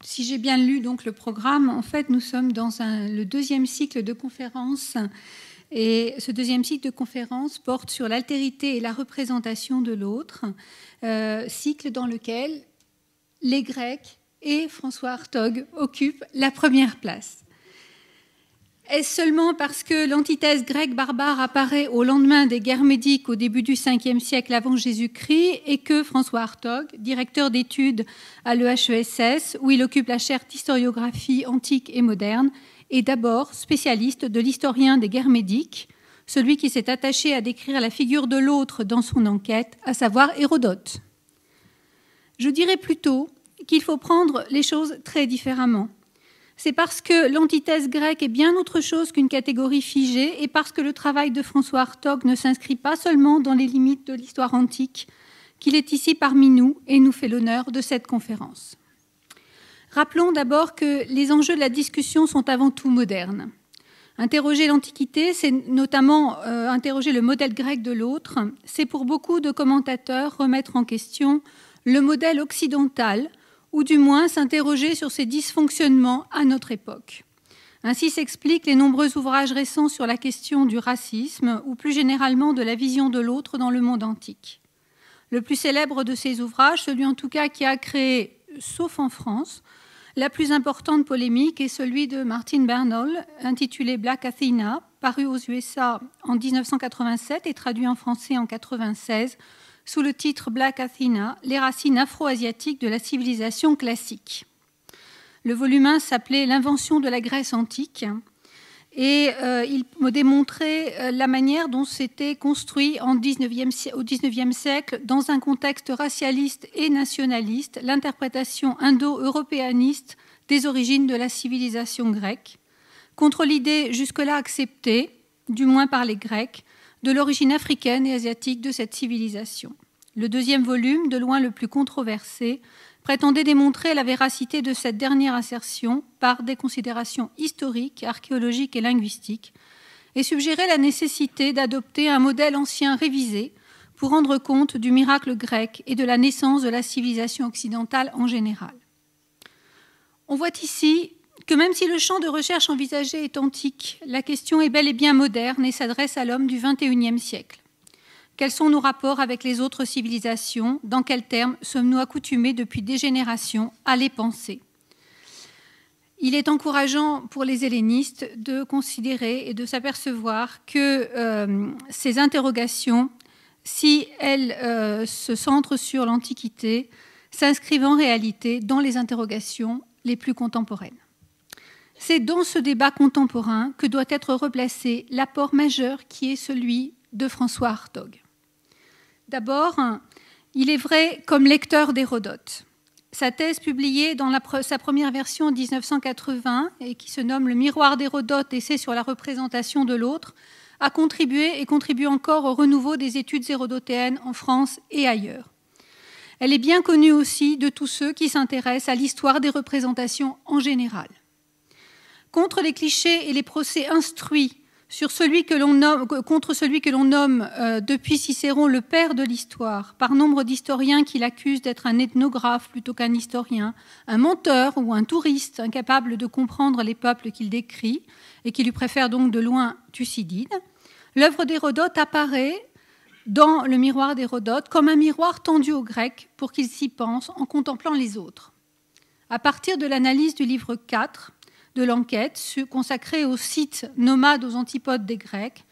Si j'ai bien lu donc le programme, en fait, nous sommes dans le deuxième cycle de conférences. Et ce deuxième cycle de conférences porte sur l'altérité et la représentation de l'autre, cycle dans lequel les Grecs et François Hartog occupent la première place. Est-ce seulement parce que l'antithèse grecque barbare apparaît au lendemain des guerres médiques au début du 5e siècle avant Jésus-Christ et que François Hartog, directeur d'études à l'EHESS, où il occupe la chaire d'historiographie antique et moderne, est d'abord spécialiste de l'historien des guerres médiques, celui qui s'est attaché à décrire la figure de l'autre dans son enquête, à savoir Hérodote. Je dirais plutôt qu'il faut prendre les choses très différemment. C'est parce que l'antithèse grecque est bien autre chose qu'une catégorie figée et parce que le travail de François Hartog ne s'inscrit pas seulement dans les limites de l'histoire antique qu'il est ici parmi nous et nous fait l'honneur de cette conférence. Rappelons d'abord que les enjeux de la discussion sont avant tout modernes. Interroger l'Antiquité, c'est notamment interroger le modèle grec de l'autre. C'est pour beaucoup de commentateurs remettre en question le modèle occidental, ou du moins s'interroger sur ses dysfonctionnements à notre époque. Ainsi s'expliquent les nombreux ouvrages récents sur la question du racisme ou plus généralement de la vision de l'autre dans le monde antique. Le plus célèbre de ces ouvrages, celui en tout cas qui a créé, sauf en France, la plus importante polémique est celui de Martin Bernal, intitulé Black Athena, paru aux USA en 1987 et traduit en français en 1996, sous le titre Black Athena, les racines afro-asiatiques de la civilisation classique. Le volume 1 s'appelait L'invention de la Grèce antique et il me démontrait la manière dont c'était construit au XIXe siècle dans un contexte racialiste et nationaliste, l'interprétation indo-européaniste des origines de la civilisation grecque, contre l'idée jusque-là acceptée, du moins par les Grecs, de l'origine africaine et asiatique de cette civilisation. Le deuxième volume, de loin le plus controversé, prétendait démontrer la véracité de cette dernière assertion par des considérations historiques, archéologiques et linguistiques, et suggérait la nécessité d'adopter un modèle ancien révisé pour rendre compte du miracle grec et de la naissance de la civilisation occidentale en général. On voit ici que même si le champ de recherche envisagé est antique, la question est bel et bien moderne et s'adresse à l'homme du XXIe siècle. Quels sont nos rapports avec les autres civilisations? Dans quels termes sommes-nous accoutumés depuis des générations à les penser? Il est encourageant pour les hellénistes de considérer et de s'apercevoir que ces interrogations, si elles se centrent sur l'Antiquité, s'inscrivent en réalité dans les interrogations les plus contemporaines. C'est dans ce débat contemporain que doit être replacé l'apport majeur qui est celui de François Hartog. D'abord, il est vrai comme lecteur d'Hérodote. Sa thèse publiée dans sa première version en 1980 et qui se nomme « Le miroir d'Hérodote, essai sur la représentation de l'autre » a contribué et contribue encore au renouveau des études hérodotéennes en France et ailleurs. Elle est bien connue aussi de tous ceux qui s'intéressent à l'histoire des représentations en général. Contre les clichés et les procès instruits contre celui que l'on nomme depuis Cicéron le père de l'histoire, par nombre d'historiens qui l'accusent d'être un ethnographe plutôt qu'un historien, un menteur ou un touriste incapable de comprendre les peuples qu'il décrit et qui lui préfère donc de loin Thucydide, l'œuvre d'Hérodote apparaît dans le miroir d'Hérodote comme un miroir tendu aux Grecs pour qu'ils s'y pensent en contemplant les autres. À partir de l'analyse du livre 4, de l'enquête consacrée au site nomade aux antipodes des Grecs,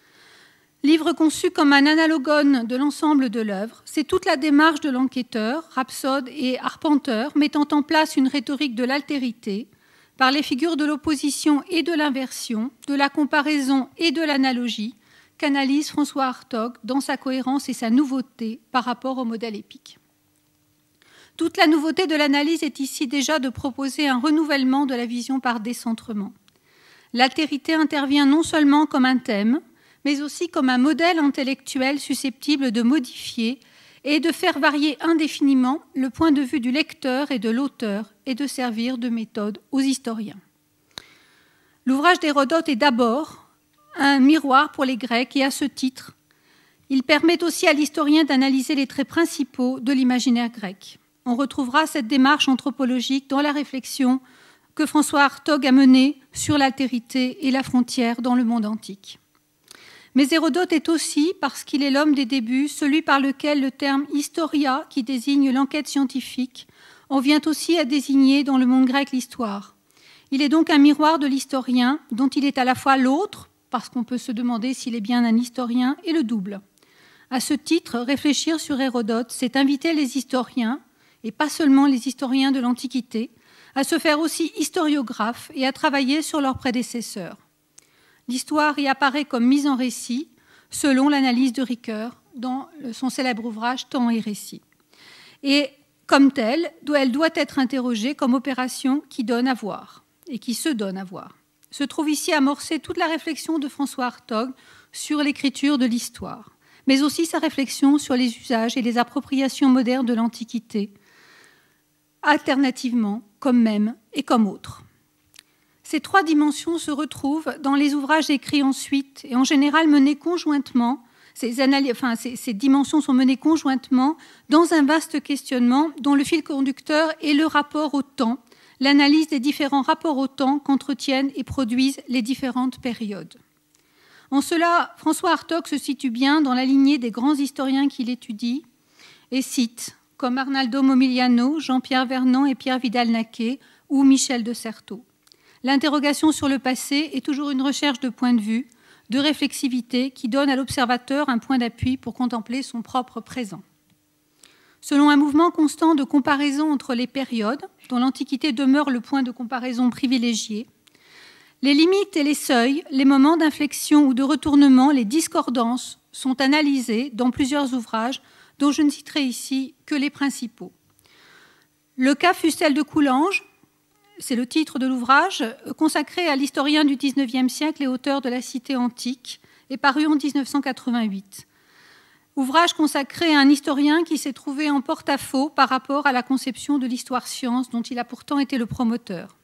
livre conçu comme un analogone de l'ensemble de l'œuvre, c'est toute la démarche de l'enquêteur, rhapsode et arpenteur, mettant en place une rhétorique de l'altérité, par les figures de l'opposition et de l'inversion, de la comparaison et de l'analogie, qu'analyse François Hartog dans sa cohérence et sa nouveauté par rapport au modèle épique. Toute la nouveauté de l'analyse est ici déjà de proposer un renouvellement de la vision par décentrement. L'altérité intervient non seulement comme un thème, mais aussi comme un modèle intellectuel susceptible de modifier et de faire varier indéfiniment le point de vue du lecteur et de l'auteur et de servir de méthode aux historiens. L'ouvrage d'Hérodote est d'abord un miroir pour les Grecs et à ce titre, il permet aussi à l'historien d'analyser les traits principaux de l'imaginaire grec. on retrouvera cette démarche anthropologique dans la réflexion que François Hartog a menée sur l'altérité et la frontière dans le monde antique. Mais Hérodote est aussi, parce qu'il est l'homme des débuts, celui par lequel le terme « historia », qui désigne l'enquête scientifique, en vient aussi à désigner dans le monde grec l'histoire. Il est donc un miroir de l'historien, dont il est à la fois l'autre, parce qu'on peut se demander s'il est bien un historien, et le double. À ce titre, réfléchir sur Hérodote, c'est inviter les historiens, et pas seulement les historiens de l'Antiquité, à se faire aussi historiographes et à travailler sur leurs prédécesseurs. L'histoire y apparaît comme mise en récit, selon l'analyse de Ricoeur dans son célèbre ouvrage « Temps et récit ». Et comme telle, elle doit être interrogée comme opération qui donne à voir et qui se donne à voir. Se trouve ici amorcée toute la réflexion de François Hartog sur l'écriture de l'histoire, mais aussi sa réflexion sur les usages et les appropriations modernes de l'Antiquité, alternativement, comme même et comme autre. Ces trois dimensions se retrouvent dans les ouvrages écrits ensuite et en général menés conjointement. Ces dimensions sont menées conjointement dans un vaste questionnement dont le fil conducteur est le rapport au temps, l'analyse des différents rapports au temps qu'entretiennent et produisent les différentes périodes. En cela, François Hartog se situe bien dans la lignée des grands historiens qu'il étudie et cite, comme Arnaldo Momigliano, Jean-Pierre Vernant et Pierre Vidal-Naquet ou Michel de Certeau. L'interrogation sur le passé est toujours une recherche de point de vue, de réflexivité qui donne à l'observateur un point d'appui pour contempler son propre présent. Selon un mouvement constant de comparaison entre les périodes, dont l'Antiquité demeure le point de comparaison privilégié, les limites et les seuils, les moments d'inflexion ou de retournement, les discordances sont analysés dans plusieurs ouvrages dont je ne citerai ici que les principaux. Le cas Fustel de Coulanges, c'est le titre de l'ouvrage, consacré à l'historien du XIXe siècle et auteur de la Cité antique, est paru en 1988. Ouvrage consacré à un historien qui s'est trouvé en porte-à-faux par rapport à la conception de l'histoire-science dont il a pourtant été le promoteur.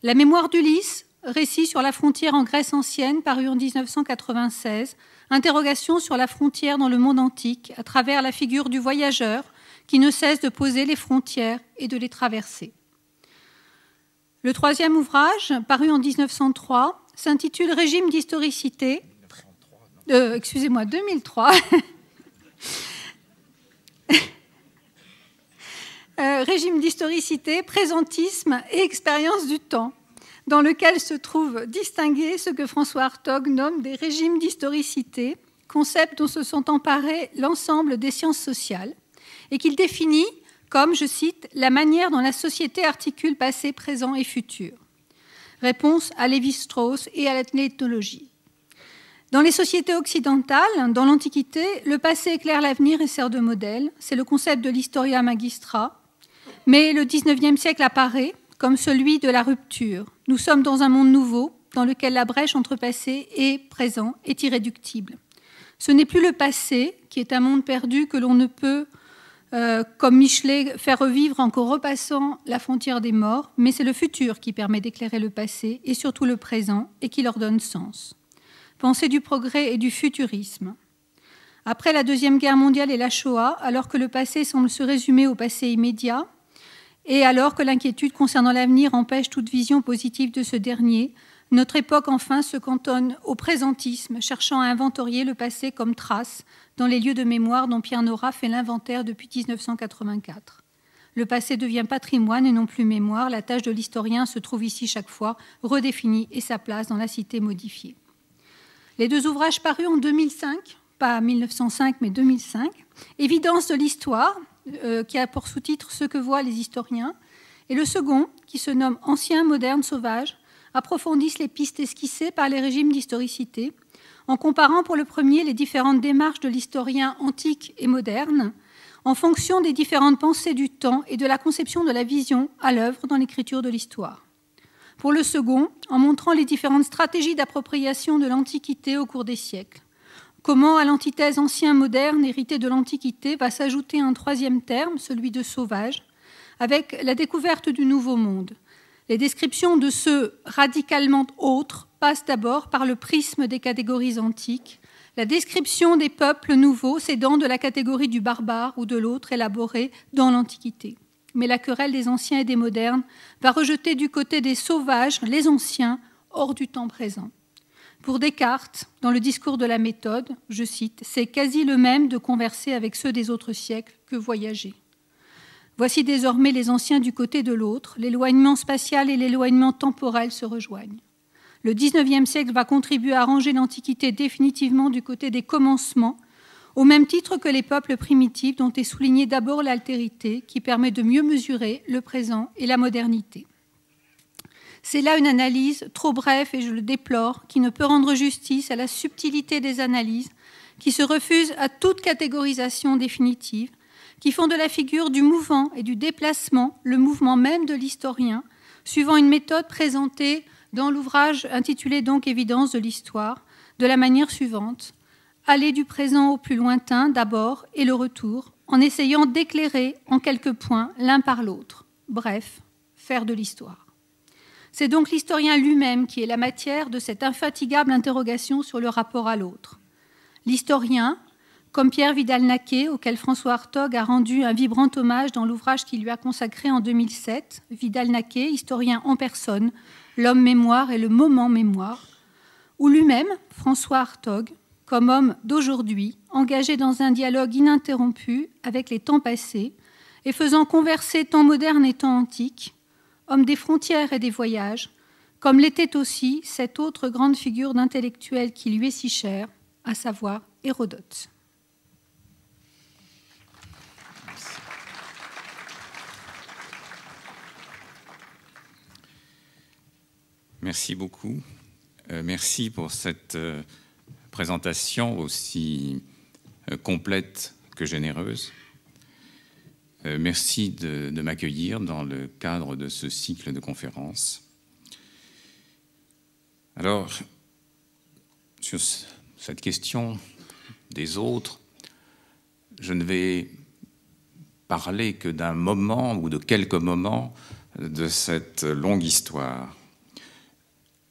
La mémoire d'Ulysse, récit sur la frontière en Grèce ancienne, paru en 1996, interrogation sur la frontière dans le monde antique à travers la figure du voyageur qui ne cesse de poser les frontières et de les traverser. Le troisième ouvrage, paru en 1903, s'intitule « Régime d'historicité ». 2003. Régime d'historicité, présentisme et expérience du temps, dans lequel se trouve distingué ce que François Hartog nomme des régimes d'historicité, concept dont se sont emparés l'ensemble des sciences sociales, et qu'il définit comme, je cite, « la manière dont la société articule passé, présent et futur ». Réponse à Lévi-Strauss et à l'ethnologie. Dans les sociétés occidentales, dans l'Antiquité, le passé éclaire l'avenir et sert de modèle. C'est le concept de l'historia magistra. Mais le XIXe siècle apparaît comme celui de la rupture. Nous sommes dans un monde nouveau, dans lequel la brèche entre passé et présent est irréductible. Ce n'est plus le passé, qui est un monde perdu que l'on ne peut, comme Michelet, faire revivre en repassant la frontière des morts, mais c'est le futur qui permet d'éclairer le passé et surtout le présent et qui leur donne sens. Pensée du progrès et du futurisme. Après la Deuxième Guerre mondiale et la Shoah, alors que le passé semble se résumer au passé immédiat, et alors que l'inquiétude concernant l'avenir empêche toute vision positive de ce dernier, notre époque enfin se cantonne au présentisme, cherchant à inventorier le passé comme trace dans les lieux de mémoire dont Pierre Nora fait l'inventaire depuis 1984. Le passé devient patrimoine et non plus mémoire. La tâche de l'historien se trouve ici chaque fois redéfinie et sa place dans la cité modifiée. Les deux ouvrages parus en 2005, pas 1905 mais 2005, Évidence de l'histoire, qui a pour sous-titre « Ce que voient les historiens », et le second, qui se nomme « Ancien, moderne, sauvage », approfondissent les pistes esquissées par les régimes d'historicité, en comparant pour le premier les différentes démarches de l'historien antique et moderne, en fonction des différentes pensées du temps et de la conception de la vision à l'œuvre dans l'écriture de l'histoire. Pour le second, en montrant les différentes stratégies d'appropriation de l'Antiquité au cours des siècles. Comment, à l'antithèse ancien-moderne héritée de l'Antiquité, va s'ajouter un troisième terme, celui de sauvage, avec la découverte du Nouveau Monde. Les descriptions de ce radicalement autre passent d'abord par le prisme des catégories antiques, la description des peuples nouveaux cédant de la catégorie du barbare ou de l'autre élaborée dans l'Antiquité. Mais la querelle des anciens et des modernes va rejeter du côté des sauvages les anciens hors du temps présent. Pour Descartes, dans le discours de la méthode, je cite, « C'est quasi le même de converser avec ceux des autres siècles que voyager. » Voici désormais les anciens du côté de l'autre, l'éloignement spatial et l'éloignement temporel se rejoignent. Le XIXe siècle va contribuer à ranger l'Antiquité définitivement du côté des commencements, au même titre que les peuples primitifs dont est soulignée d'abord l'altérité qui permet de mieux mesurer le présent et la modernité. C'est là une analyse trop brève, et je le déplore, qui ne peut rendre justice à la subtilité des analyses, qui se refusent à toute catégorisation définitive, qui font de la figure du mouvant et du déplacement le mouvement même de l'historien, suivant une méthode présentée dans l'ouvrage intitulé donc « Évidence de l'histoire », de la manière suivante, aller du présent au plus lointain d'abord et le retour, en essayant d'éclairer en quelques points l'un par l'autre. Bref, faire de l'histoire. C'est donc l'historien lui-même qui est la matière de cette infatigable interrogation sur le rapport à l'autre. L'historien, comme Pierre Vidal-Naquet, auquel François Hartog a rendu un vibrant hommage dans l'ouvrage qu'il lui a consacré en 2007, Vidal-Naquet, historien en personne, l'homme mémoire et le moment mémoire, ou lui-même, François Hartog, comme homme d'aujourd'hui, engagé dans un dialogue ininterrompu avec les temps passés et faisant converser temps moderne et temps antique, homme des frontières et des voyages, comme l'était aussi cette autre grande figure d'intellectuel qui lui est si chère, à savoir Hérodote. Merci beaucoup. Merci pour cette présentation aussi complète que généreuse. Merci de m'accueillir dans le cadre de ce cycle de conférences. Alors, sur cette question des autres, je ne vais parler que d'un moment ou de quelques moments de cette longue histoire.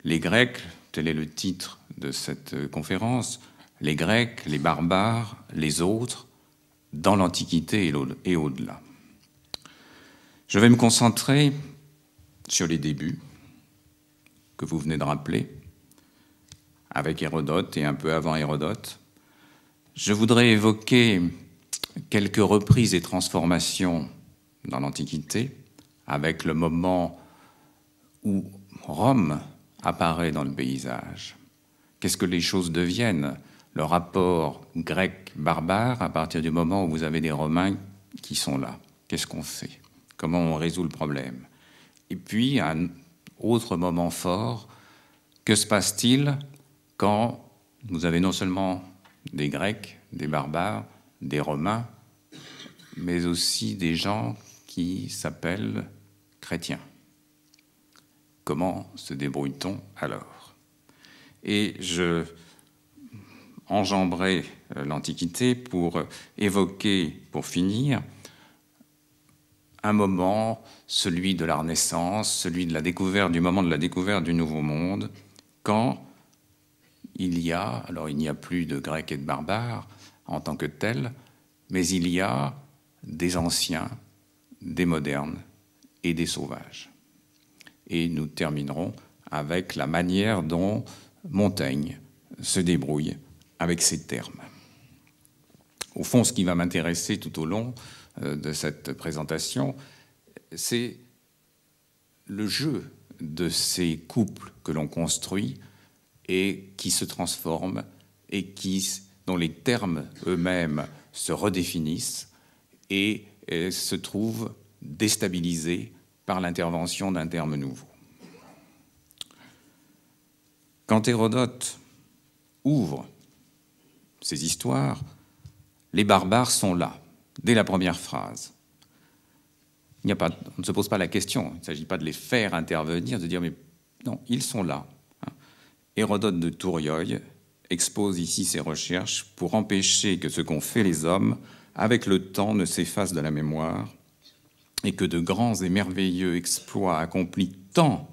Les Grecs, tel est le titre de cette conférence, les Grecs, les barbares, les autres, dans l'Antiquité et au-delà. Je vais me concentrer sur les débuts que vous venez de rappeler, avec Hérodote et un peu avant Hérodote. Je voudrais évoquer quelques reprises et transformations dans l'Antiquité, avec le moment où Rome apparaît dans le paysage. Qu'est-ce que les choses deviennent? Le rapport grec-barbare à partir du moment où vous avez des Romains qui sont là. Qu'est-ce qu'on fait? Comment on résout le problème? Et puis, un autre moment fort, que se passe-t-il quand vous avez non seulement des Grecs, des barbares, des Romains, mais aussi des gens qui s'appellent chrétiens? Comment se débrouille-t-on alors? Et je enjamberai l'Antiquité pour évoquer, pour finir, un moment, celui de la Renaissance, celui de la découverte, du moment de la découverte du Nouveau Monde, quand il n'y a plus de Grecs et de barbares en tant que tels, mais il y a des anciens, des modernes et des sauvages. Et nous terminerons avec la manière dont Montaigne se débrouille avec ces termes. Au fond, ce qui va m'intéresser tout au long de cette présentation, c'est le jeu de ces couples que l'on construit et qui se transforment et dont les termes eux-mêmes se redéfinissent et se trouvent déstabilisés par l'intervention d'un terme nouveau. Quand Hérodote ouvre ces histoires, les barbares sont là, dès la première phrase. On ne se pose pas la question, il ne s'agit pas de les faire intervenir, de dire mais non, ils sont là. Hérodote de Tourioï expose ici ses recherches pour empêcher que ce qu'ont fait les hommes, avec le temps, ne s'efface de la mémoire et que de grands et merveilleux exploits accomplis tant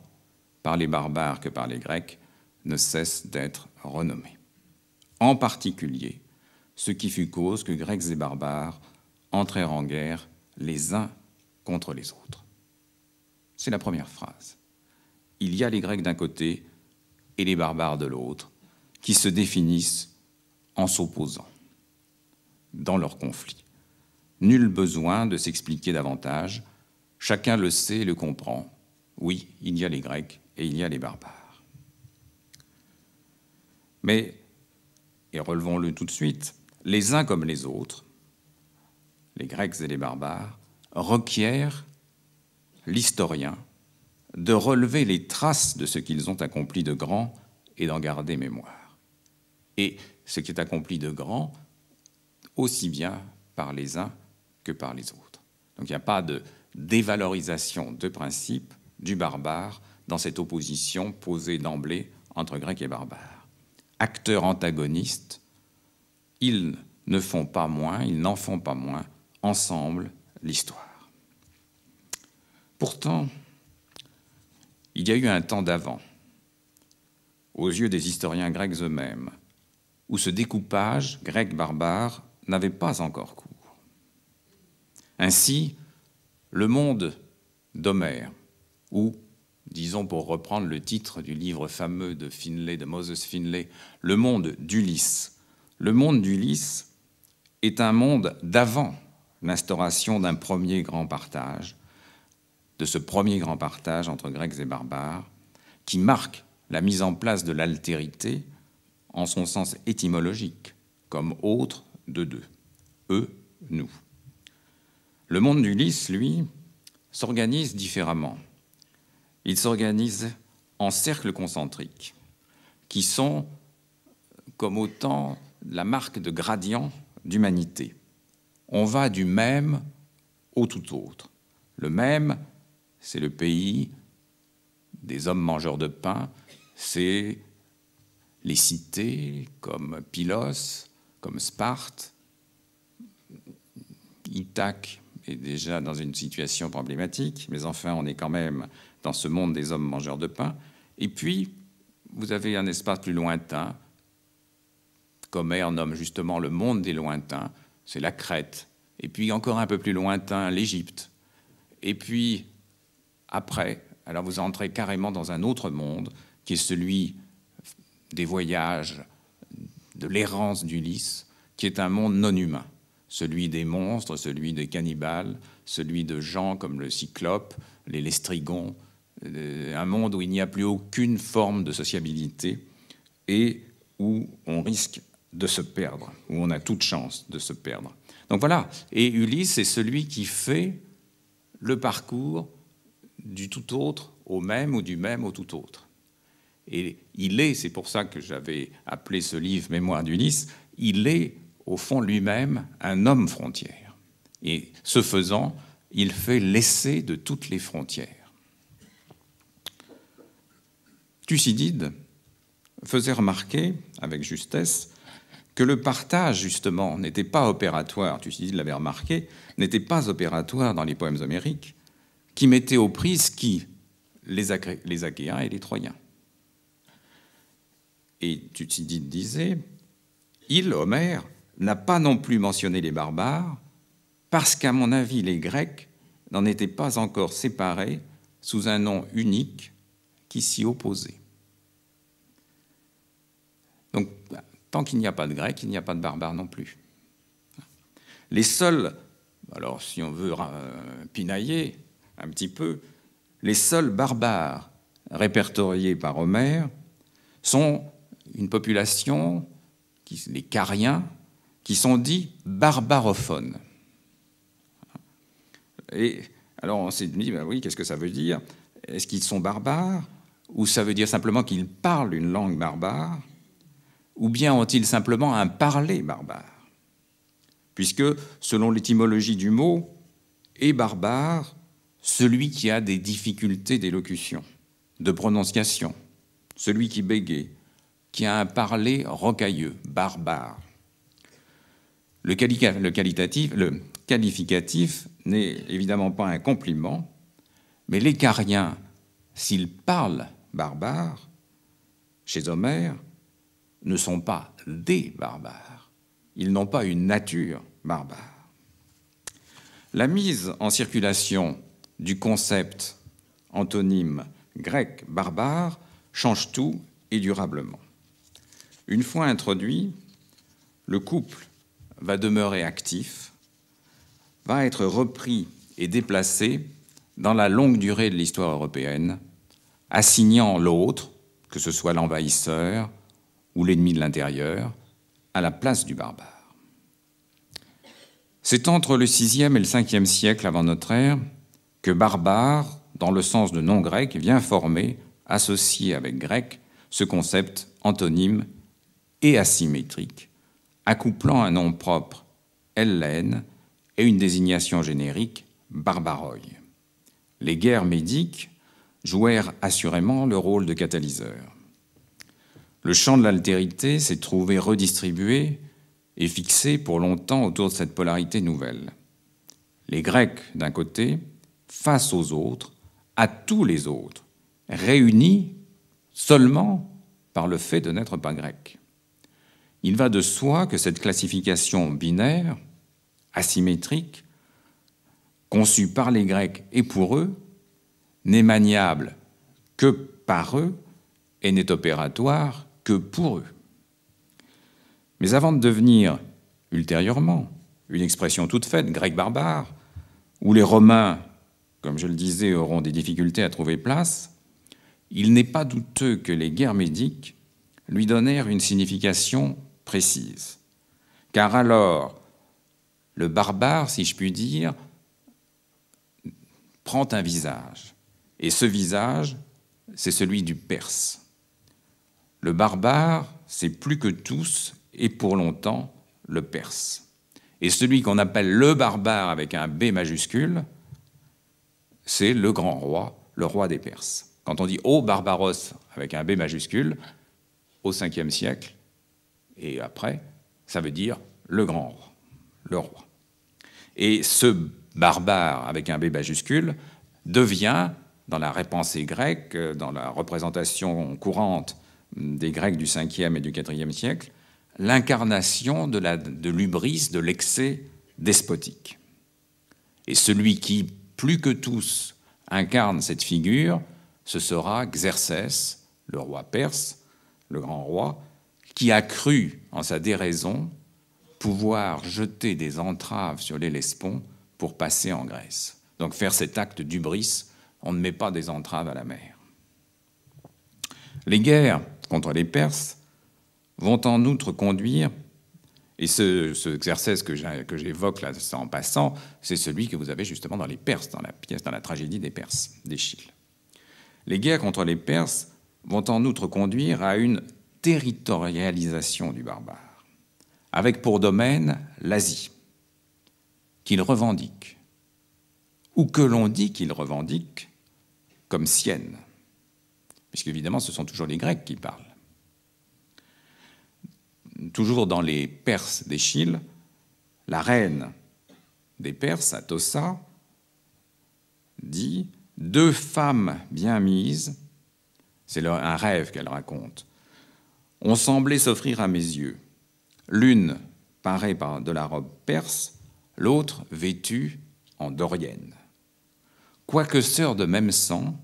par les barbares que par les Grecs ne cessent d'être renommés. en particulier ce qui fut cause que Grecs et barbares entrèrent en guerre les uns contre les autres. C'est la première phrase. Il y a les Grecs d'un côté et les barbares de l'autre qui se définissent en s'opposant dans leur conflit. Nul besoin de s'expliquer davantage, chacun le sait et le comprend. Oui, il y a les Grecs et il y a les barbares. Mais, et relevons-le tout de suite, les uns comme les autres, les Grecs et les barbares, requièrent l'historien de relever les traces de ce qu'ils ont accompli de grand et d'en garder mémoire. Et ce qui est accompli de grand, aussi bien par les uns que par les autres. Donc il n'y a pas de dévalorisation de principe du barbare dans cette opposition posée d'emblée entre Grecs et barbares. Acteurs antagonistes, ils ne font pas moins, ils n'en font pas moins, ensemble, l'histoire. Pourtant, il y a eu un temps d'avant, aux yeux des historiens grecs eux-mêmes, où ce découpage grec-barbare n'avait pas encore cours. Ainsi, le monde d'Homère, ou, disons pour reprendre le titre du livre fameux de Finlay, de Moses Finlay, le monde d'Ulysse. Le monde d'Ulysse est un monde d'avant l'instauration d'un premier grand partage, de ce premier grand partage entre Grecs et barbares, qui marque la mise en place de l'altérité en son sens étymologique, comme autre de deux, eux, nous. Le monde d'Ulysse, lui, s'organise différemment. Il s'organise en cercles concentriques, qui sont comme autant la marque de gradient d'humanité. On va du même au tout autre. Le même, c'est le pays des hommes mangeurs de pain, c'est les cités comme Pylos, comme Sparte. Ithaque est déjà dans une situation problématique, mais enfin, on est quand même dans ce monde des hommes mangeurs de pain. Et puis, vous avez un espace plus lointain, qu'Homère nomme justement le monde des lointains, c'est la Crète. Et puis, encore un peu plus lointain, l'Égypte. Et puis, après, alors vous entrez carrément dans un autre monde, qui est celui des voyages, de l'errance d'Ulysse, qui est un monde non humain. Celui des monstres, celui des cannibales, celui de gens comme le Cyclope, les Lestrygons, un monde où il n'y a plus aucune forme de sociabilité et où on risque de se perdre, où on a toute chance de se perdre. Donc voilà, et Ulysse est celui qui fait le parcours du tout autre au même ou du même au tout autre. Et il est, c'est pour ça que j'avais appelé ce livre « Mémoire d'Ulysse », il est au fond lui-même un homme frontière. Et ce faisant, il fait l'essai de toutes les frontières. Thucydide faisait remarquer, avec justesse, que le partage, justement, n'était pas opératoire, Thucydide l'avait remarqué, n'était pas opératoire dans les poèmes homériques, qui mettaient aux prises qui ? Les Achéens et les Troyens. Et Thucydide disait, il, Homère, n'a pas non plus mentionné les barbares, parce qu'à mon avis, les Grecs n'en étaient pas encore séparés sous un nom unique qui s'y opposait. Donc, tant qu'il n'y a pas de Grecs, il n'y a pas de barbares non plus. Les seuls, alors si on veut pinailler un petit peu, les seuls barbares répertoriés par Homère sont une population, les Cariens, qui sont dits barbarophones. Et alors on s'est dit, ben oui, qu'est-ce que ça veut dire ? Est-ce qu'ils sont barbares ? Ou ça veut dire simplement qu'ils parlent une langue barbare ? Ou bien ont-ils simplement un parler barbare ? Puisque, selon l'étymologie du mot, est barbare celui qui a des difficultés d'élocution, de prononciation, celui qui bégaye, qui a un parler rocailleux, barbare. Le qualificatif n'est évidemment pas un compliment, mais les Cariens, s'ils parlent barbare, chez Homère, ne sont pas des barbares. Ils n'ont pas une nature barbare. La mise en circulation du concept antonyme grec barbare change tout et durablement. Une fois introduit, le couple va demeurer actif, va être repris et déplacé dans la longue durée de l'histoire européenne, assignant l'autre, que ce soit l'envahisseur ou l'ennemi de l'intérieur, à la place du barbare. C'est entre le VIe et le Ve siècle avant notre ère que barbare, dans le sens de nom grec, vient former, associé avec grec, ce concept antonyme et asymétrique, accouplant un nom propre, Hellène, et une désignation générique, barbaroi. Les guerres médiques jouèrent assurément le rôle de catalyseur. Le champ de l'altérité s'est trouvé redistribué et fixé pour longtemps autour de cette polarité nouvelle. Les Grecs d'un côté, face aux autres, à tous les autres, réunis seulement par le fait de n'être pas grecs. Il va de soi que cette classification binaire, asymétrique, conçue par les Grecs et pour eux, n'est maniable que par eux et n'est opératoire que pour eux. Mais avant de devenir ultérieurement une expression toute faite, grec barbare, où les Romains, comme je le disais, auront des difficultés à trouver place, il n'est pas douteux que les guerres médiques lui donnèrent une signification précise. Car alors, le barbare, si je puis dire, prend un visage. Et ce visage, c'est celui du Perse. Le barbare, c'est plus que tous, et pour longtemps, le Perse. Et celui qu'on appelle le barbare avec un B majuscule, c'est le grand roi, le roi des Perses. Quand on dit « Ô Barbaros » avec un B majuscule, au Ve siècle, et après, ça veut dire le grand roi, le roi. Et ce barbare avec un B majuscule devient, dans la pensée grecque, dans la représentation courante des Grecs du 5e et du 4e siècle, l'incarnation de l'hubris, de l'excès despotique. Et celui qui, plus que tous, incarne cette figure, ce sera Xerxès, le roi perse, le grand roi, qui a cru, en sa déraison, pouvoir jeter des entraves sur l'Hellespont pour passer en Grèce. Donc faire cet acte d'hubris, on ne met pas des entraves à la mer. Les guerres contre les Perses vont en outre conduire, et ce Xerxès que j'évoque là en passant, c'est celui que vous avez justement dans les Perses, dans la pièce, dans la tragédie des Perses, d'Échille. Les guerres contre les Perses vont en outre conduire à une territorialisation du barbare, avec pour domaine l'Asie, qu'il revendique, ou que l'on dit qu'il revendique comme sienne, puisqu'évidemment ce sont toujours les Grecs qui parlent. Toujours dans les Perses d'Échille, la reine des Perses, Atossa, dit « Deux femmes bien mises », c'est un rêve qu'elle raconte, « ont semblé s'offrir à mes yeux. L'une parée de la robe perse, l'autre vêtue en dorienne. Quoique sœurs de même sang,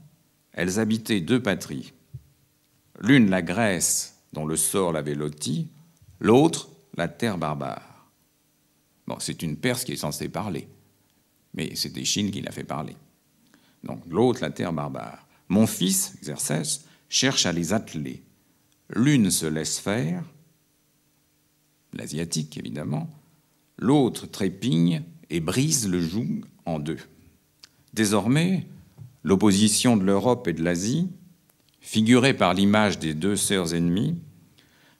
elles habitaient deux patries. L'une la Grèce, dont le sort l'avait lotie, l'autre la terre barbare. » Bon, c'est une Perse qui est censée parler, mais c'est Échille qui l'a fait parler. Donc l'autre la terre barbare. Mon fils, Xerxès, cherche à les atteler. L'une se laisse faire, l'asiatique évidemment, l'autre trépigne et brise le joug en deux. Désormais, l'opposition de l'Europe et de l'Asie, figurée par l'image des deux sœurs ennemies,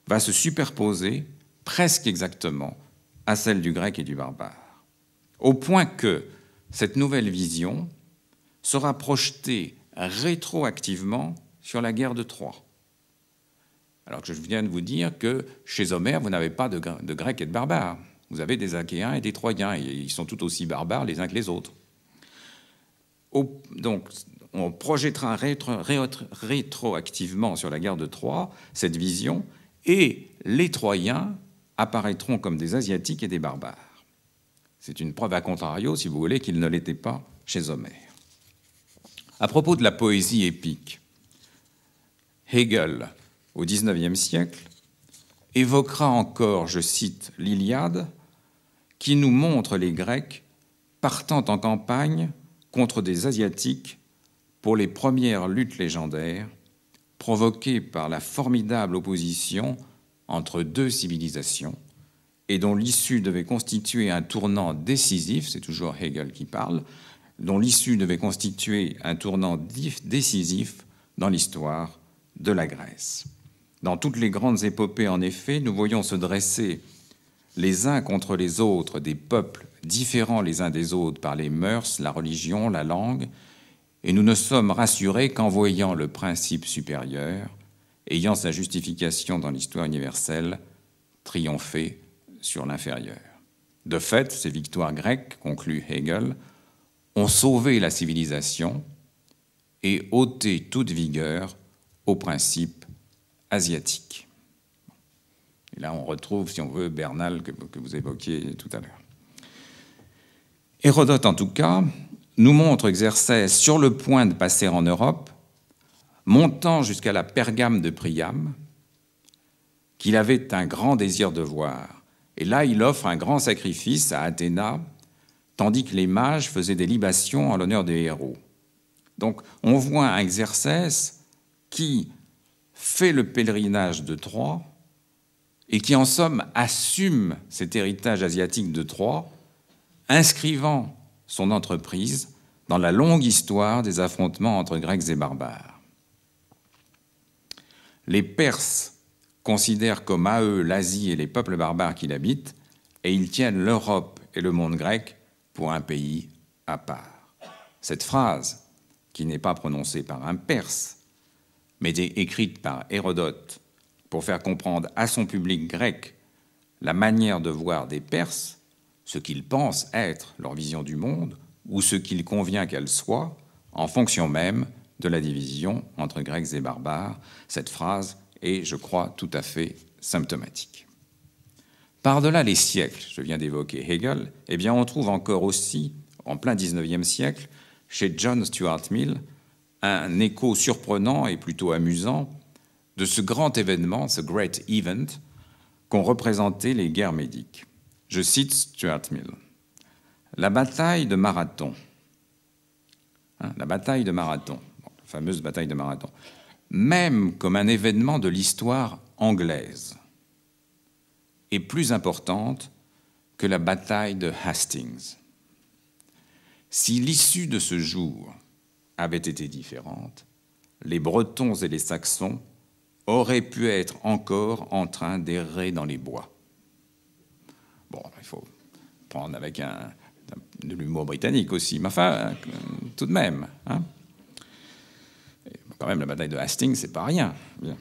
va se superposer presque exactement à celle du grec et du barbare, au point que cette nouvelle vision sera projetée rétroactivement sur la guerre de Troie. Alors que je viens de vous dire que chez Homère, vous n'avez pas de Grecs et de barbares. Vous avez des Achéens et des Troyens, et ils sont tout aussi barbares les uns que les autres. Donc, on projettera rétroactivement sur la guerre de Troie cette vision, et les Troyens apparaîtront comme des Asiatiques et des barbares. C'est une preuve à contrario, si vous voulez, qu'ils ne l'étaient pas chez Homère. À propos de la poésie épique, Hegel, au XIXe siècle, évoquera encore, je cite, l'Iliade, qui nous montre les Grecs partant en campagne contre des Asiatiques pour les premières luttes légendaires provoquées par la formidable opposition entre deux civilisations et dont l'issue devait constituer un tournant décisif, c'est toujours Hegel qui parle, dont l'issue devait constituer un tournant décisif dans l'histoire de la Grèce. Dans toutes les grandes épopées, en effet, nous voyons se dresser les uns contre les autres des peuples différents les uns des autres par les mœurs, la religion, la langue, et nous ne sommes rassurés qu'en voyant le principe supérieur, ayant sa justification dans l'histoire universelle, triompher sur l'inférieur. De fait, ces victoires grecques, conclut Hegel, ont sauvé la civilisation et ôté toute vigueur au principe asiatique. Et là, on retrouve, si on veut, Bernal que vous évoquiez tout à l'heure. Hérodote, en tout cas, nous montre Xerxès sur le point de passer en Europe, montant jusqu'à la Pergame de Priam, qu'il avait un grand désir de voir. Et là, il offre un grand sacrifice à Athéna, tandis que les mages faisaient des libations en l'honneur des héros. Donc, on voit un Xerxès qui fait le pèlerinage de Troie et qui, en somme, assume cet héritage asiatique de Troie, inscrivant son entreprise dans la longue histoire des affrontements entre Grecs et barbares. Les Perses considèrent comme à eux l'Asie et les peuples barbares qui l'habitent, et ils tiennent l'Europe et le monde grec pour un pays à part. Cette phrase, qui n'est pas prononcée par un Perse, mais écrite par Hérodote pour faire comprendre à son public grec la manière de voir des Perses, ce qu'ils pensent être leur vision du monde, ou ce qu'il convient qu'elle soit, en fonction même de la division entre Grecs et barbares. Cette phrase est, je crois, tout à fait symptomatique. Par-delà les siècles, je viens d'évoquer Hegel, eh bien on trouve encore aussi, en plein XIXe siècle, chez John Stuart Mill, un écho surprenant et plutôt amusant de ce grand événement, ce great event, qu'ont représenté les guerres médiques. Je cite Stuart Mill. La bataille de Marathon, la bataille de Marathon, la fameuse bataille de Marathon, même comme un événement de l'histoire anglaise, est plus importante que la bataille de Hastings. Si l'issue de ce jour avait été différente, les Bretons et les Saxons auraient pu être encore en train d'errer dans les bois. Bon, il faut prendre avec de l'humour britannique aussi, mais enfin, tout de même. Hein. Quand même, la bataille de Hastings, c'est pas rien. Bien.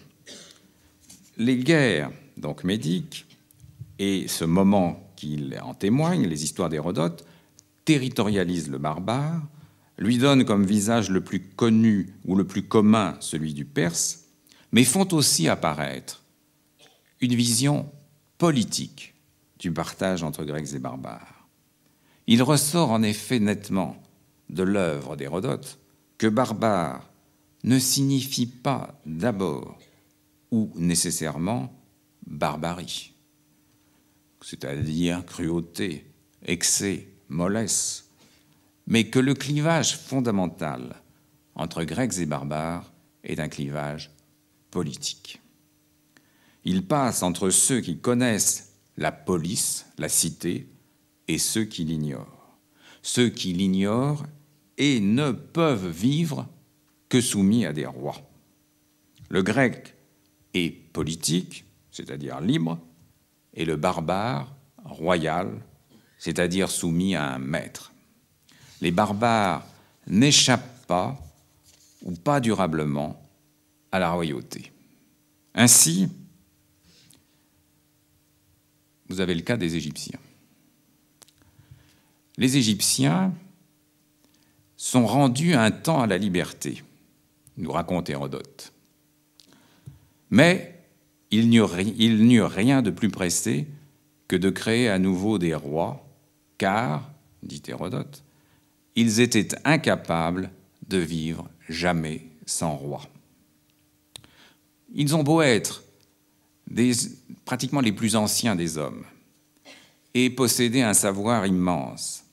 Les guerres, donc médiques, et ce moment qu'il en témoigne, les histoires d'Hérodote, territorialisent le barbare, lui donnent comme visage le plus connu ou le plus commun celui du Perse, mais font aussi apparaître une vision politique du partage entre Grecs et barbares. Il ressort en effet nettement de l'œuvre d'Hérodote que barbare ne signifie pas d'abord ou nécessairement barbarie, c'est-à-dire cruauté, excès, mollesse, mais que le clivage fondamental entre Grecs et barbares est un clivage politique. Il passe entre ceux qui connaissent la police, la cité, et ceux qui l'ignorent. Ceux qui l'ignorent et ne peuvent vivre que soumis à des rois. Le grec est politique, c'est-à-dire libre, et le barbare royal, c'est-à-dire soumis à un maître. Les barbares n'échappent pas, ou pas durablement, à la royauté. Ainsi, vous avez le cas des Égyptiens. Les Égyptiens sont rendus un temps à la liberté, nous raconte Hérodote. Mais il n'y eut rien de plus pressé que de créer à nouveau des rois, car, dit Hérodote, ils étaient incapables de vivre jamais sans roi. Ils ont beau être pratiquement les plus anciens des hommes et posséder un savoir immense,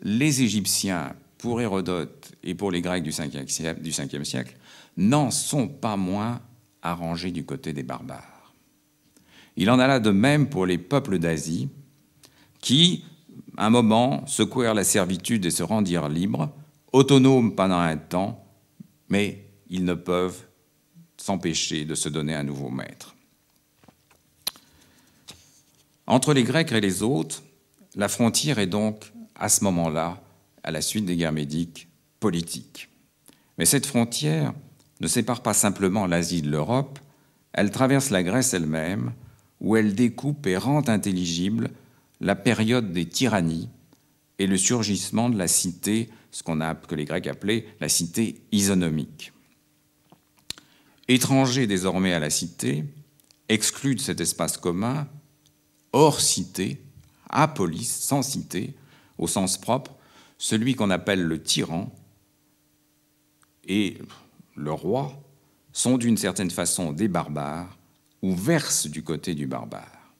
les Égyptiens, pour Hérodote et pour les Grecs du 5e siècle, n'en sont pas moins arrangés du côté des barbares. Il en alla de même pour les peuples d'Asie qui, à un moment, secouèrent la servitude et se rendirent libres, autonomes pendant un temps, mais ils ne peuvent s'empêcher de se donner un nouveau maître. Entre les Grecs et les autres, la frontière est donc, à ce moment-là, à la suite des guerres médiques, politique. Mais cette frontière ne sépare pas simplement l'Asie de l'Europe, elle traverse la Grèce elle-même, où elle découpe et rend intelligible la période des tyrannies et le surgissement de la cité, que les Grecs appelaient la cité isonomique. Étrangers désormais à la cité, exclus de cet espace commun, hors cité, apolis, sans cité, au sens propre, celui qu'on appelle le tyran et le roi sont d'une certaine façon des barbares ou versent du côté du barbare.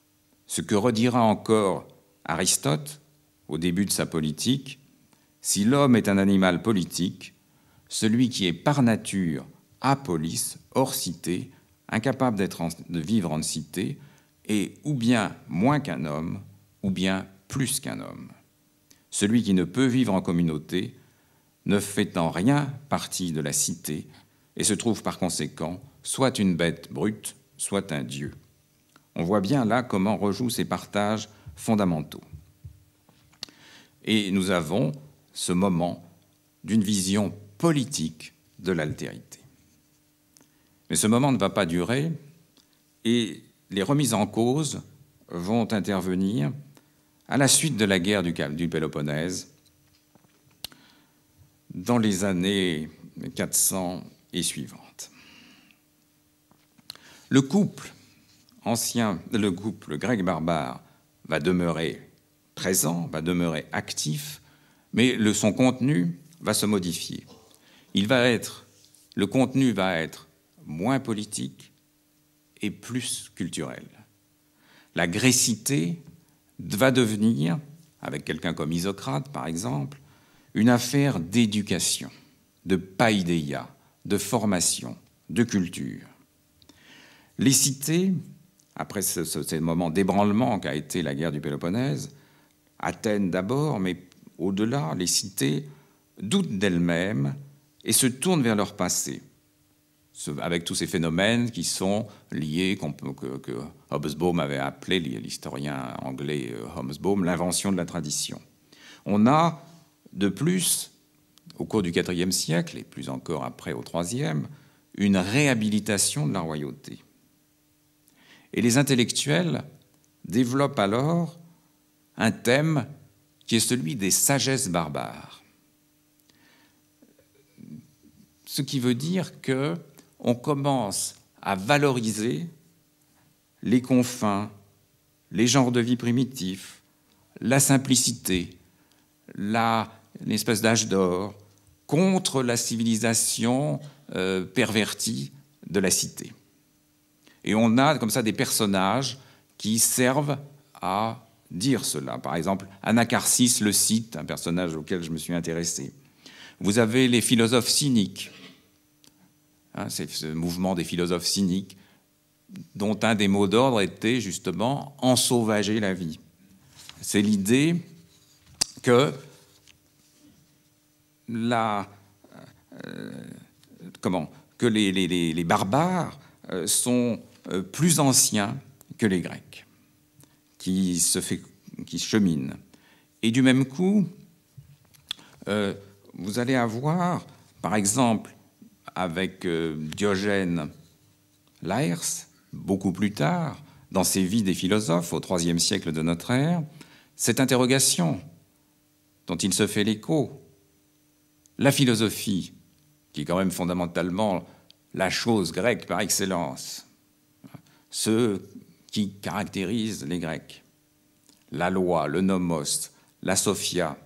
Ce que redira encore Aristote au début de sa politique, si l'homme est un animal politique, celui qui est par nature apolis, hors cité, incapable de vivre en cité, est ou bien moins qu'un homme, ou bien plus qu'un homme. Celui qui ne peut vivre en communauté ne fait en rien partie de la cité et se trouve par conséquent soit une bête brute, soit un dieu. On voit bien là comment rejouent ces partages fondamentaux. Et nous avons ce moment d'une vision politique de l'altérité. Mais ce moment ne va pas durer et les remises en cause vont intervenir à la suite de la guerre du Péloponnèse, dans les années 400 et suivantes. Le couple grec barbare va demeurer présent, va demeurer actif, mais son contenu va se modifier. Le contenu va être moins politique et plus culturel. La grécité va devenir, avec quelqu'un comme Isocrate par exemple, une affaire d'éducation, de païdéia, de formation, de culture. Les cités, après ce moment d'ébranlement qu'a été la guerre du Péloponnèse, Athènes d'abord, mais au-delà, les cités doutent d'elles-mêmes et se tournent vers leur passé, avec tous ces phénomènes qui sont liés, que Hobsbawm avait appelé, l'historien anglais Hobsbawm, l'invention de la tradition. On a, de plus, au cours du IVe siècle, et plus encore après au IIIe, une réhabilitation de la royauté. Et les intellectuels développent alors un thème qui est celui des sagesses barbares. Ce qui veut dire qu'on commence à valoriser les confins, les genres de vie primitifs, la simplicité, une espèce d'âge d'or, contre la civilisation pervertie de la cité. Et on a comme ça des personnages qui servent à dire cela. Par exemple, Anacharsis le cite, un personnage auquel je me suis intéressé. Vous avez les philosophes cyniques, c'est ce mouvement des philosophes cyniques, dont un des mots d'ordre était justement « ensauvager la vie ». C'est l'idée que les barbares sont plus anciens que les Grecs, qui cheminent. Et du même coup, vous allez avoir, par exemple, avec Diogène Laërce, beaucoup plus tard, dans ses Vies des philosophes, au IIIe siècle de notre ère, cette interrogation dont il se fait l'écho. La philosophie, qui est quand même fondamentalement la chose grecque par excellence, ce qui caractérise les Grecs. La loi, le nomos, la sophia.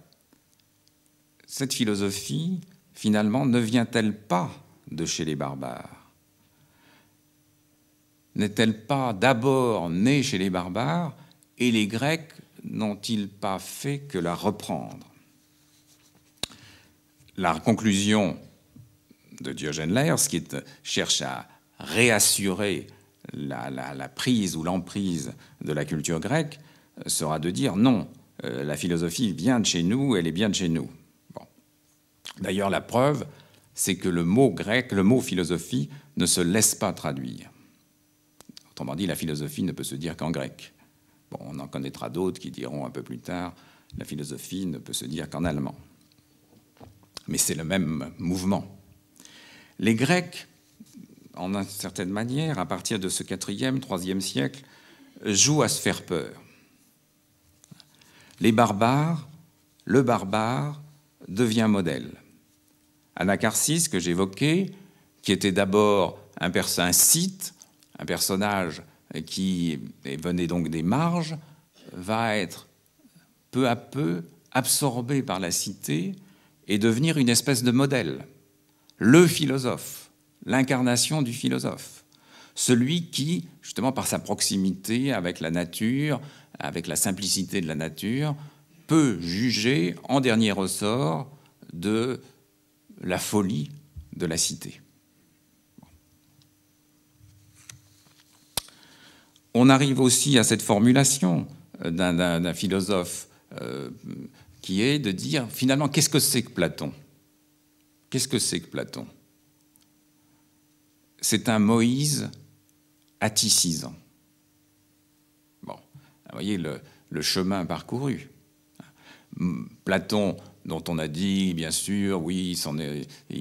Cette philosophie, finalement, ne vient-elle pas de chez les barbares? N'est-elle pas d'abord née chez les barbares et les Grecs n'ont-ils pas fait que la reprendre? La conclusion de Diogène Laërce, qui cherche à réassurer la prise ou l'emprise de la culture grecque, sera de dire non, la philosophie vient de chez nous, elle est bien de chez nous. Bon. D'ailleurs, la preuve, c'est que le mot grec, le mot philosophie, ne se laisse pas traduire. Autrement dit, la philosophie ne peut se dire qu'en grec. Bon, on en connaîtra d'autres qui diront un peu plus tard, la philosophie ne peut se dire qu'en allemand. Mais c'est le même mouvement. Les Grecs, en une certaine manière, à partir de ce 4e, 3e siècle, jouent à se faire peur. Les barbares, le barbare devient modèle. Anacharsis, que j'évoquais, qui était d'abord un scythe, un personnage qui venait donc des marges, va être peu à peu absorbé par la cité et devenir une espèce de modèle. Le philosophe, l'incarnation du philosophe. Celui qui, justement par sa proximité avec la nature, avec la simplicité de la nature, peut juger en dernier ressort de la folie de la cité. On arrive aussi à cette formulation d'un philosophe qui est de dire, finalement, qu'est-ce que c'est que Platon? Qu'est-ce que c'est que Platon? C'est un Moïse atticisant. Bon, vous voyez le chemin parcouru. Platon, dont on a dit, bien sûr, oui,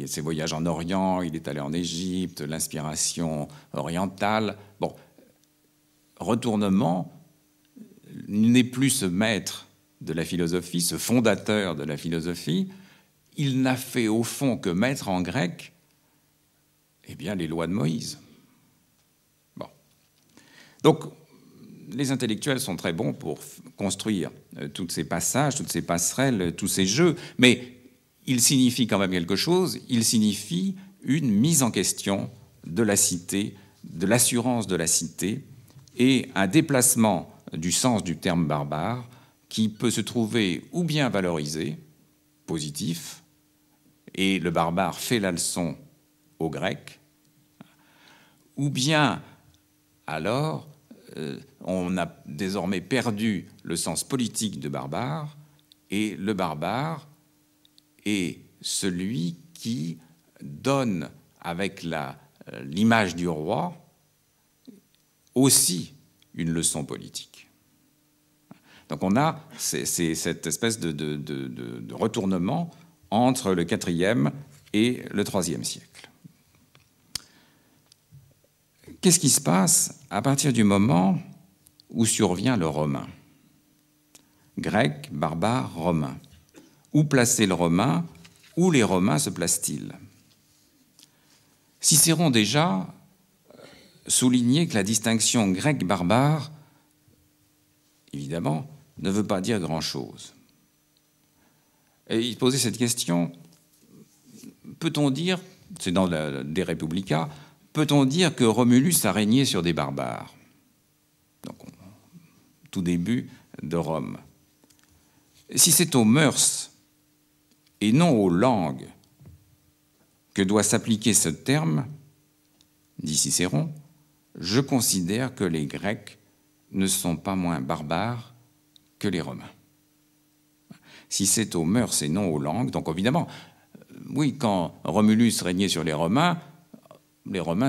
ses voyages en Orient, il est allé en Égypte, l'inspiration orientale. Bon, retournement, il n'est plus ce maître de la philosophie, ce fondateur de la philosophie. Il n'a fait au fond que mettre en grec, eh bien, les lois de Moïse. Bon. Donc, les intellectuels sont très bons pour construire tous ces passages, toutes ces passerelles, tous ces jeux, mais ils signifient quand même quelque chose, ils signifient une mise en question de la cité, de l'assurance de la cité, et un déplacement du sens du terme barbare qui peut se trouver ou bien valorisé, positif, et le barbare fait la leçon aux Grecs, ou bien alors on a désormais perdu le sens politique de barbare, et le barbare est celui qui donne avec l'image du roi aussi une leçon politique. Donc on a cette espèce de retournement entre le 4e et le 3e siècle. Qu'est-ce qui se passe à partir du moment où survient le romain? Grec, barbare, romain. Où placer le romain? Où les Romains se placent-ils? Cicéron déjà soulignait que la distinction grec-barbare, évidemment, ne veut pas dire grand-chose. Et il posait cette question, peut-on dire, c'est dans De Republica, peut-on dire que Romulus a régné sur des barbares? Donc, tout début de Rome. Si c'est aux mœurs et non aux langues que doit s'appliquer ce terme, dit Cicéron, je considère que les Grecs ne sont pas moins barbares que les Romains. Si c'est aux mœurs et non aux langues, donc évidemment, oui, quand Romulus régnait sur les Romains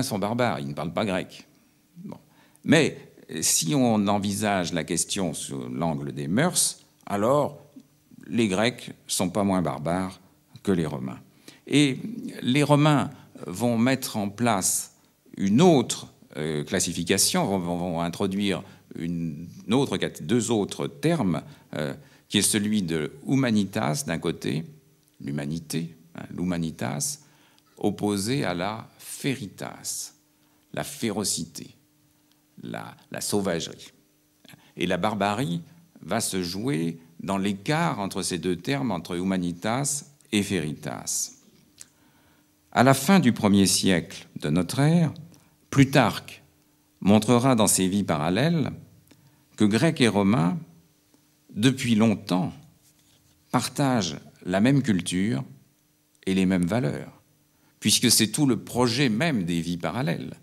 sont barbares, ils ne parlent pas grec. Bon. Mais si on envisage la question sous l'angle des mœurs, alors les Grecs ne sont pas moins barbares que les Romains. Et les Romains vont mettre en place une autre classification, vont introduire deux autres termes, qui est celui de humanitas d'un côté, l'humanité, l'humanitas, opposé à la feritas, la férocité. la sauvagerie. Et la barbarie va se jouer dans l'écart entre ces deux termes, entre humanitas et veritas. À la fin du 1er siècle de notre ère, Plutarque montrera dans ses vies parallèles que Grecs et Romains, depuis longtemps, partagent la même culture et les mêmes valeurs, puisque c'est tout le projet même des vies parallèles,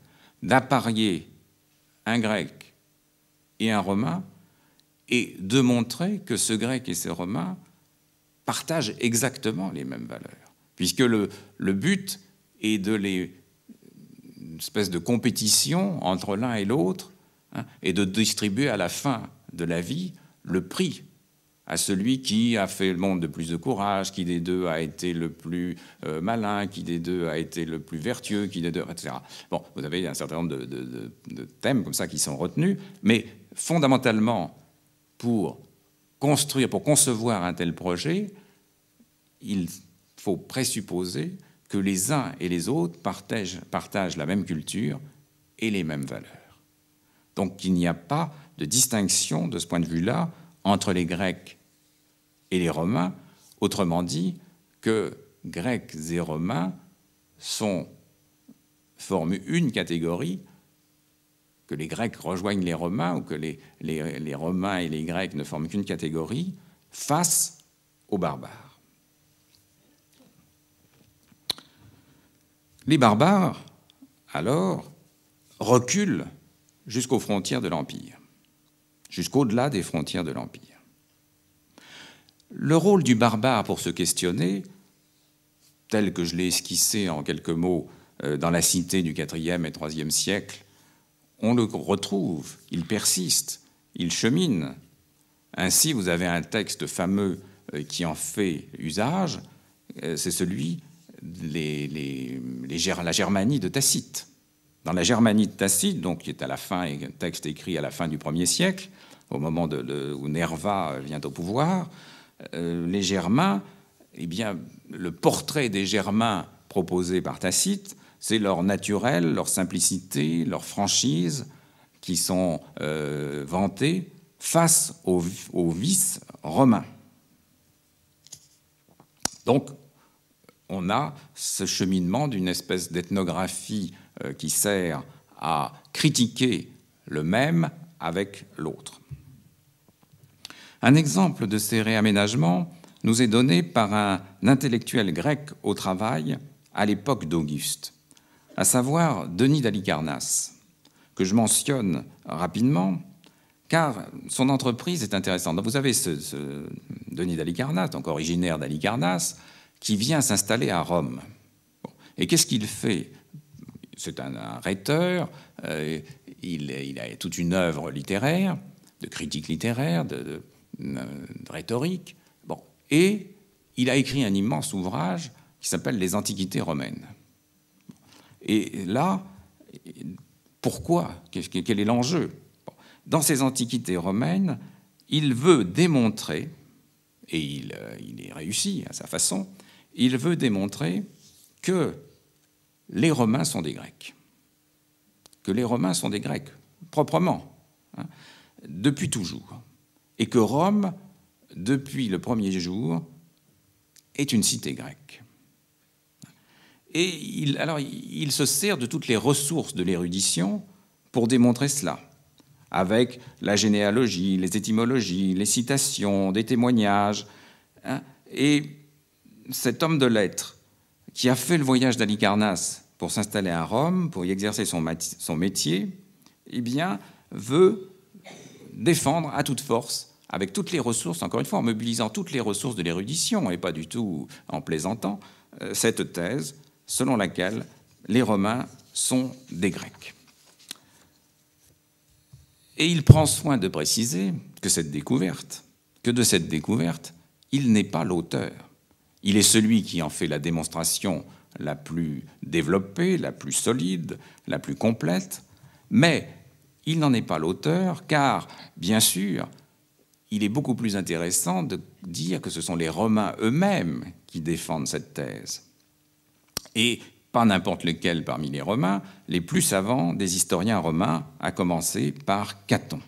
d'apparier un Grec et un Romain et de montrer que ce Grec et ce Romain partagent exactement les mêmes valeurs, puisque le but est une espèce de compétition entre l'un et l'autre, et de distribuer à la fin de la vie le prix à celui qui a fait le monde de plus de courage, qui des deux a été le plus malin, qui des deux a été le plus vertueux, qui des deux, etc. Bon, vous avez un certain nombre de thèmes comme ça qui sont retenus, mais fondamentalement, pour concevoir un tel projet, il faut présupposer que les uns et les autres partagent la même culture et les mêmes valeurs. Donc il n'y a pas de distinction de ce point de vue-là entre les Grecs et les Romains, autrement dit que Grecs et Romains forment une catégorie, que les Grecs rejoignent les Romains ou que les Romains et les Grecs ne forment qu'une catégorie face aux barbares. Les barbares, alors, reculent jusqu'aux frontières de l'Empire, jusqu'au-delà des frontières de l'Empire. Le rôle du barbare pour se questionner, tel que je l'ai esquissé en quelques mots dans la cité du IVe et IIIe siècle, on le retrouve, il persiste, il chemine. Ainsi, vous avez un texte fameux qui en fait usage, c'est celui la Germanie de Tacite. Dans la Germanie de Tacite, donc, qui est à la fin, un texte écrit à la fin du 1er siècle, au moment où Nerva vient au pouvoir, les Germains, eh bien, le portrait des Germains proposé par Tacite, c'est leur naturel, leur simplicité, leur franchise, qui sont vantés face aux vices romains. Donc, on a ce cheminement d'une espèce d'ethnographie qui sert à critiquer le même avec l'autre. Un exemple de ces réaménagements nous est donné par un intellectuel grec au travail à l'époque d'Auguste, à savoir Denis d'Halicarnasse, que je mentionne rapidement, car son entreprise est intéressante. Donc vous avez ce Denis d'Halicarnasse, donc originaire d'Halicarnasse, qui vient s'installer à Rome. Bon. Et qu'est-ce qu'il fait ? C'est un rhéteur, il a toute une œuvre littéraire, de critique littéraire, de rhétorique, bon. Et il a écrit un immense ouvrage qui s'appelle « Les Antiquités romaines ». Et là, pourquoi ? Quel est l'enjeu ? Bon. Dans ces Antiquités romaines, il veut démontrer, et il y réussit à sa façon, il veut démontrer que les Romains sont des Grecs. Que les Romains sont des Grecs, proprement, depuis toujours. Et que Rome, depuis le premier jour, est une cité grecque. Et il se sert de toutes les ressources de l'érudition pour démontrer cela, avec la généalogie, les étymologies, les citations, des témoignages. Et cet homme de lettres qui a fait le voyage d'Halicarnasse pour s'installer à Rome, pour y exercer son métier, eh bien, veut défendre à toute force, avec toutes les ressources, encore une fois, en mobilisant toutes les ressources de l'érudition, et pas du tout en plaisantant, cette thèse selon laquelle les Romains sont des Grecs. Et il prend soin de préciser que de cette découverte, il n'est pas l'auteur. Il est celui qui en fait la démonstration la plus développée, la plus solide, la plus complète, mais il n'en est pas l'auteur, car, bien sûr, il est beaucoup plus intéressant de dire que ce sont les Romains eux-mêmes qui défendent cette thèse. Et pas n'importe lequel parmi les Romains, les plus savants des historiens romains, à commencer par Caton.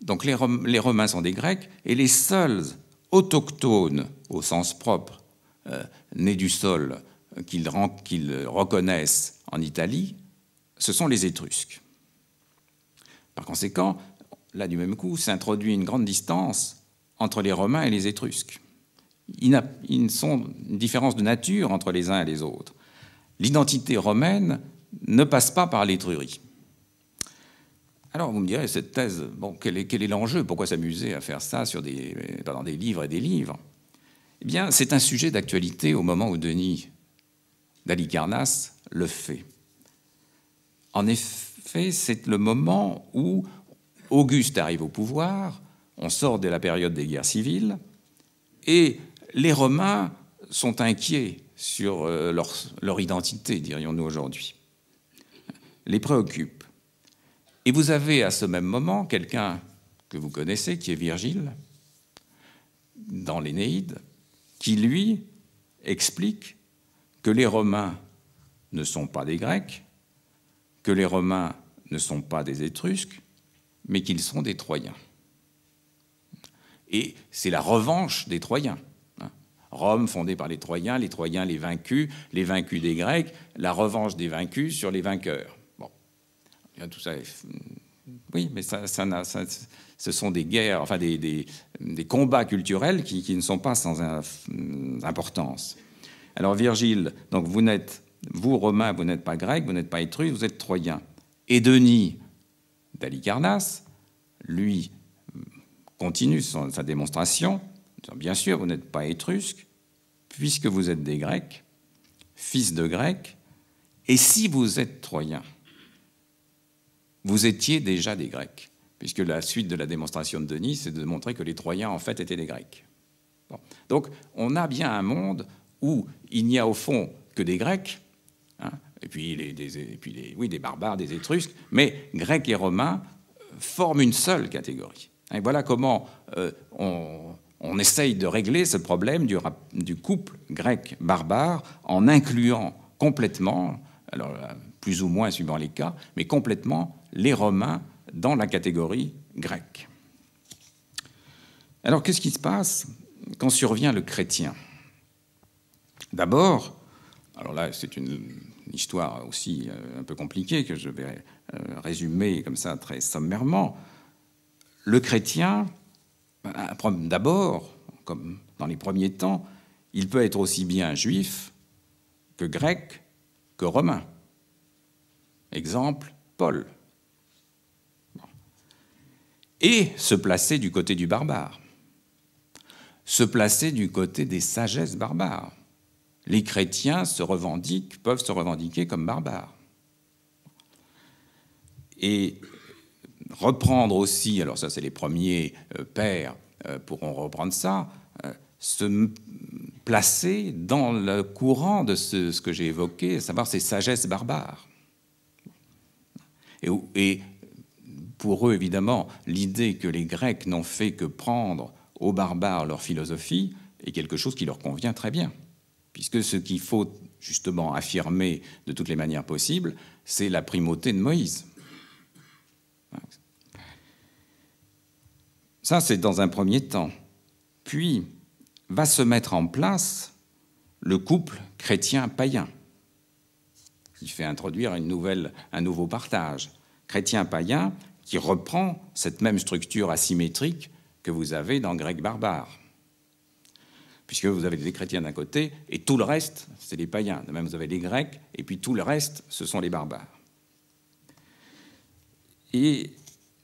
Donc les Romains sont des Grecs, et les seuls autochtones, au sens propre, nés du sol, qu'ils reconnaissent en Italie, ce sont les Étrusques. Par conséquent, là du même coup, s'introduit une grande distance entre les Romains et les Étrusques. Ils sont une différence de nature entre les uns et les autres. L'identité romaine ne passe pas par l'Étrurie. Alors vous me direz, cette thèse, bon, quel est l'enjeu? Pourquoi s'amuser à faire ça dans des livres et des livres? Eh bien, c'est un sujet d'actualité au moment où Denis d'Halicarnasse le fait. En effet, c'est le moment où Auguste arrive au pouvoir, on sort de la période des guerres civiles, et les Romains sont inquiets sur leur identité, dirions-nous aujourd'hui. Les préoccupe. Et vous avez à ce même moment quelqu'un que vous connaissez, qui est Virgile, dans l'Énéide, qui, lui, explique que les Romains ne sont pas des Grecs, que les Romains ne sont pas des Étrusques, mais qu'ils sont des Troyens. Et c'est la revanche des Troyens. Rome fondée par les Troyens les vaincus des Grecs, la revanche des vaincus sur les vainqueurs. Bon, tout ça, oui, mais ce sont des guerres, enfin des combats culturels qui ne sont pas sans importance. Alors Virgile, donc vous Romains, vous n'êtes pas Grecs, vous n'êtes pas Étrusques, vous êtes Troyens. Et Denis d'Halicarnasse, lui, continue sa démonstration. Bien sûr, vous n'êtes pas Étrusques, puisque vous êtes des Grecs, fils de Grecs, et si vous êtes Troyens, vous étiez déjà des Grecs, puisque la suite de la démonstration de Denis, c'est de montrer que les Troyens, en fait, étaient des Grecs. Bon. Donc, on a bien un monde où il n'y a au fond que des Grecs, hein, et puis des barbares, des Étrusques, mais Grecs et Romains forment une seule catégorie. Et voilà comment on essaye de régler ce problème du couple grec-barbare en incluant complètement, alors plus ou moins suivant les cas, mais complètement les Romains dans la catégorie grecque. Alors qu'est-ce qui se passe quand survient le chrétien? D'abord, alors là c'est une histoire aussi un peu compliquée que je vais résumer comme ça très sommairement. Le chrétien, d'abord, comme dans les premiers temps, il peut être aussi bien juif que grec que romain. Exemple, Paul. Et se placer du côté du barbare. Se placer du côté des sagesses barbares. Les chrétiens peuvent se revendiquer comme barbares. Et reprendre aussi, alors ça c'est les premiers pères pourront reprendre ça, se placer dans le courant de ce que j'ai évoqué, à savoir ces sagesses barbares. Et pour eux, évidemment, l'idée que les Grecs n'ont fait que prendre aux barbares leur philosophie est quelque chose qui leur convient très bien, puisque ce qu'il faut justement affirmer de toutes les manières possibles, c'est la primauté de Moïse. Ça, c'est dans un premier temps. Puis, va se mettre en place le couple chrétien-païen, qui fait introduire un nouveau partage. Chrétien-païen qui reprend cette même structure asymétrique que vous avez dans le grec barbare. Puisque vous avez des chrétiens d'un côté, et tout le reste, c'est les païens. De même, vous avez les Grecs, et puis tout le reste, ce sont les barbares. Et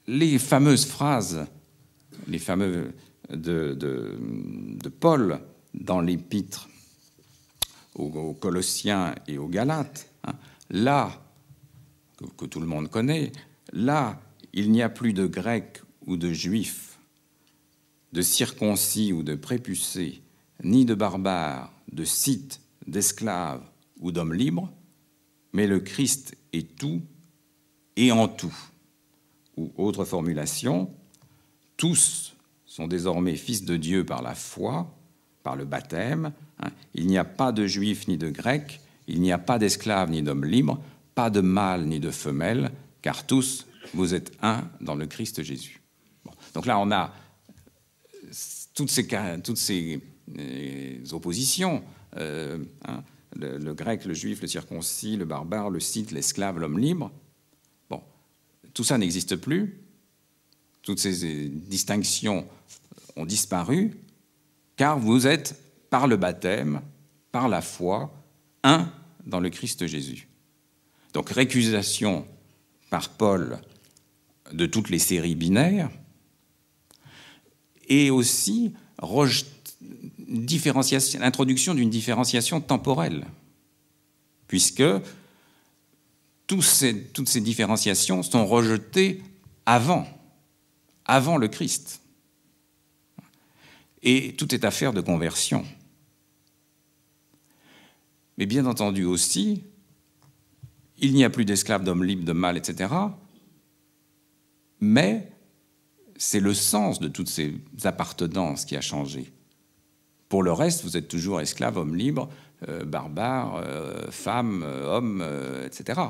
les fameuses phrases, les fameux de Paul dans l'épître aux Colossiens et aux Galates, hein, là, que tout le monde connaît, là, il n'y a plus de Grecs ou de Juifs, de circoncis ou de prépucés, ni de barbares, de scythes, d'esclaves ou d'hommes libres, mais le Christ est tout et en tout. Ou autre formulation, tous sont désormais fils de Dieu par la foi, par le baptême. Il n'y a pas de Juifs ni de Grecs, il n'y a pas d'esclave ni d'homme libre, pas de mâle ni de femelle, car tous, vous êtes un dans le Christ Jésus. Bon. Donc là, on a toutes ces oppositions, le grec, le juif, le circoncis, le barbare, le scythe, l'esclave, l'homme libre. Bon, tout ça n'existe plus. Toutes ces distinctions ont disparu, car vous êtes, par le baptême, par la foi, un dans le Christ Jésus. Donc, récusation par Paul de toutes les séries binaires, et aussi l'introduction d'une différenciation temporelle, puisque toutes ces différenciations sont rejetées avant le Christ. Et tout est affaire de conversion. Mais bien entendu aussi, il n'y a plus d'esclaves, d'hommes libres, de mâles, etc. Mais c'est le sens de toutes ces appartenances qui a changé. Pour le reste, vous êtes toujours esclaves, hommes libres, barbares, femmes, hommes, etc.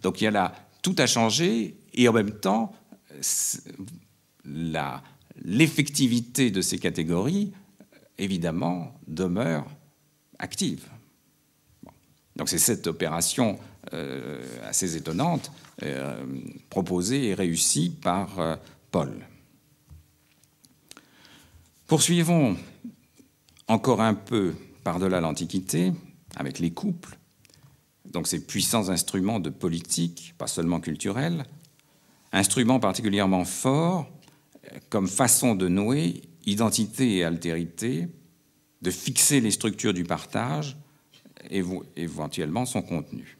Donc il y a là, tout a changé, et en même temps, l'effectivité de ces catégories, évidemment, demeure active. Bon. Donc c'est cette opération assez étonnante, proposée et réussie par Paul. Poursuivons encore un peu par-delà l'Antiquité, avec les couples, donc ces puissants instruments de politique, pas seulement culturels, instruments particulièrement forts comme façon de nouer identité et altérité, de fixer les structures du partage et éventuellement son contenu.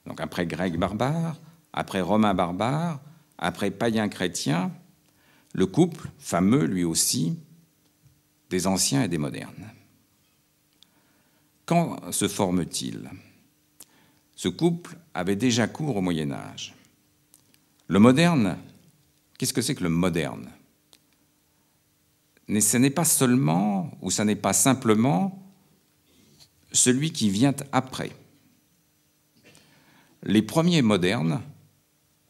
Donc après grec barbare, après romain barbare, après païen chrétien, le couple, fameux lui aussi, des anciens et des modernes. Quand se forme-t-il ? Ce couple avait déjà cours au Moyen-Âge. Le moderne, qu'est-ce que c'est que le moderne ? Mais ce n'est pas seulement, ou ce n'est pas simplement, celui qui vient après. Les premiers modernes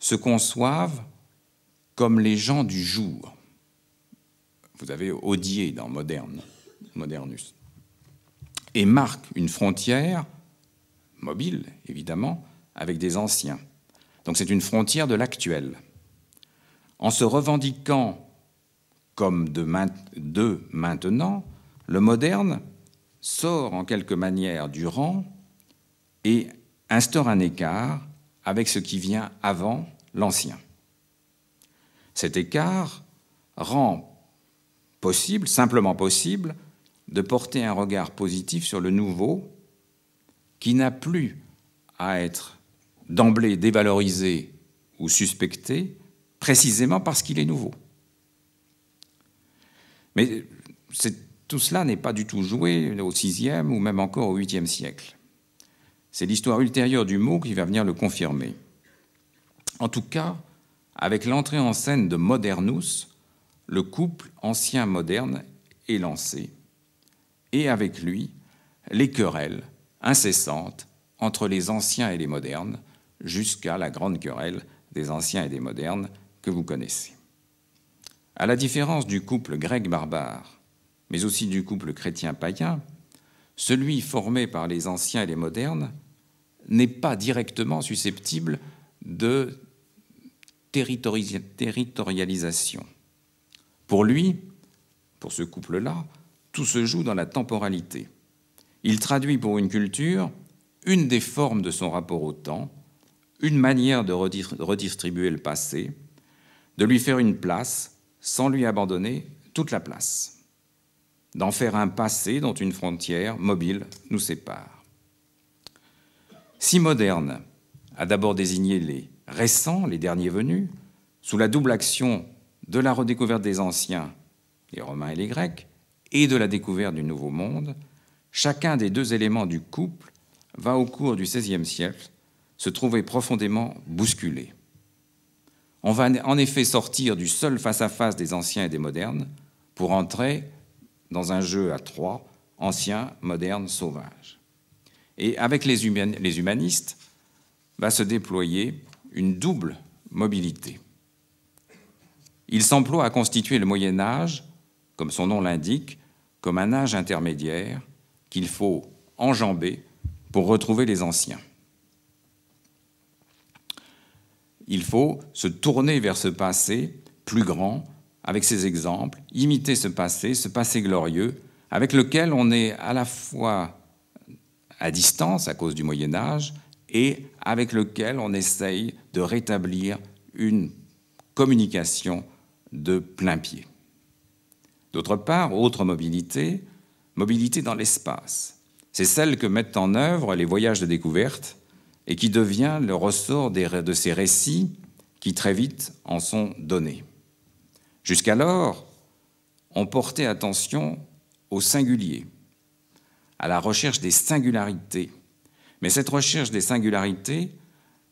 se conçoivent comme les gens du jour. Vous avez Odier dans Modernus. Et marque une frontière, mobile évidemment, avec des anciens. Donc c'est une frontière de l'actuel. En se revendiquant comme de maintenant, le moderne sort en quelque manière du rang et instaure un écart avec ce qui vient avant l'ancien. Cet écart rend possible, simplement possible, de porter un regard positif sur le nouveau qui n'a plus à être d'emblée dévalorisé ou suspecté précisément parce qu'il est nouveau. Mais tout cela n'est pas du tout joué au VIe ou même encore au VIIIe siècle. C'est l'histoire ultérieure du mot qui va venir le confirmer. En tout cas, avec l'entrée en scène de Modernus, le couple ancien-moderne est lancé, et avec lui, les querelles incessantes entre les anciens et les modernes, jusqu'à la grande querelle des anciens et des modernes que vous connaissez. À la différence du couple grec-barbare, mais aussi du couple chrétien-païen, celui formé par les anciens et les modernes n'est pas directement susceptible de territorialisation. Pour lui, pour ce couple-là, tout se joue dans la temporalité. Il traduit pour une culture une des formes de son rapport au temps, une manière de redistribuer le passé, de lui faire une place sans lui abandonner toute la place, d'en faire un passé dont une frontière mobile nous sépare. Si moderne a d'abord désigné les récents, les derniers venus, sous la double action de la redécouverte des anciens, les Romains et les Grecs, et de la découverte du Nouveau Monde, chacun des deux éléments du couple va au cours du XVIe siècle se trouver profondément bousculé. On va en effet sortir du seul face-à-face des anciens et des modernes pour entrer dans un jeu à trois, anciens, modernes, sauvages. Et avec les humanistes va se déployer une double mobilité. Ils s'emploient à constituer le Moyen Âge, comme son nom l'indique, comme un âge intermédiaire qu'il faut enjamber pour retrouver les anciens. Il faut se tourner vers ce passé plus grand, avec ses exemples, imiter ce passé glorieux, avec lequel on est à la fois à distance à cause du Moyen Âge et avec lequel on essaye de rétablir une communication de plein pied. D'autre part, autre mobilité dans l'espace. C'est celle que mettent en œuvre les voyages de découverte et qui devient le ressort de ces récits qui très vite en sont donnés. Jusqu'alors, on portait attention au singulier, à la recherche des singularités. Mais cette recherche des singularités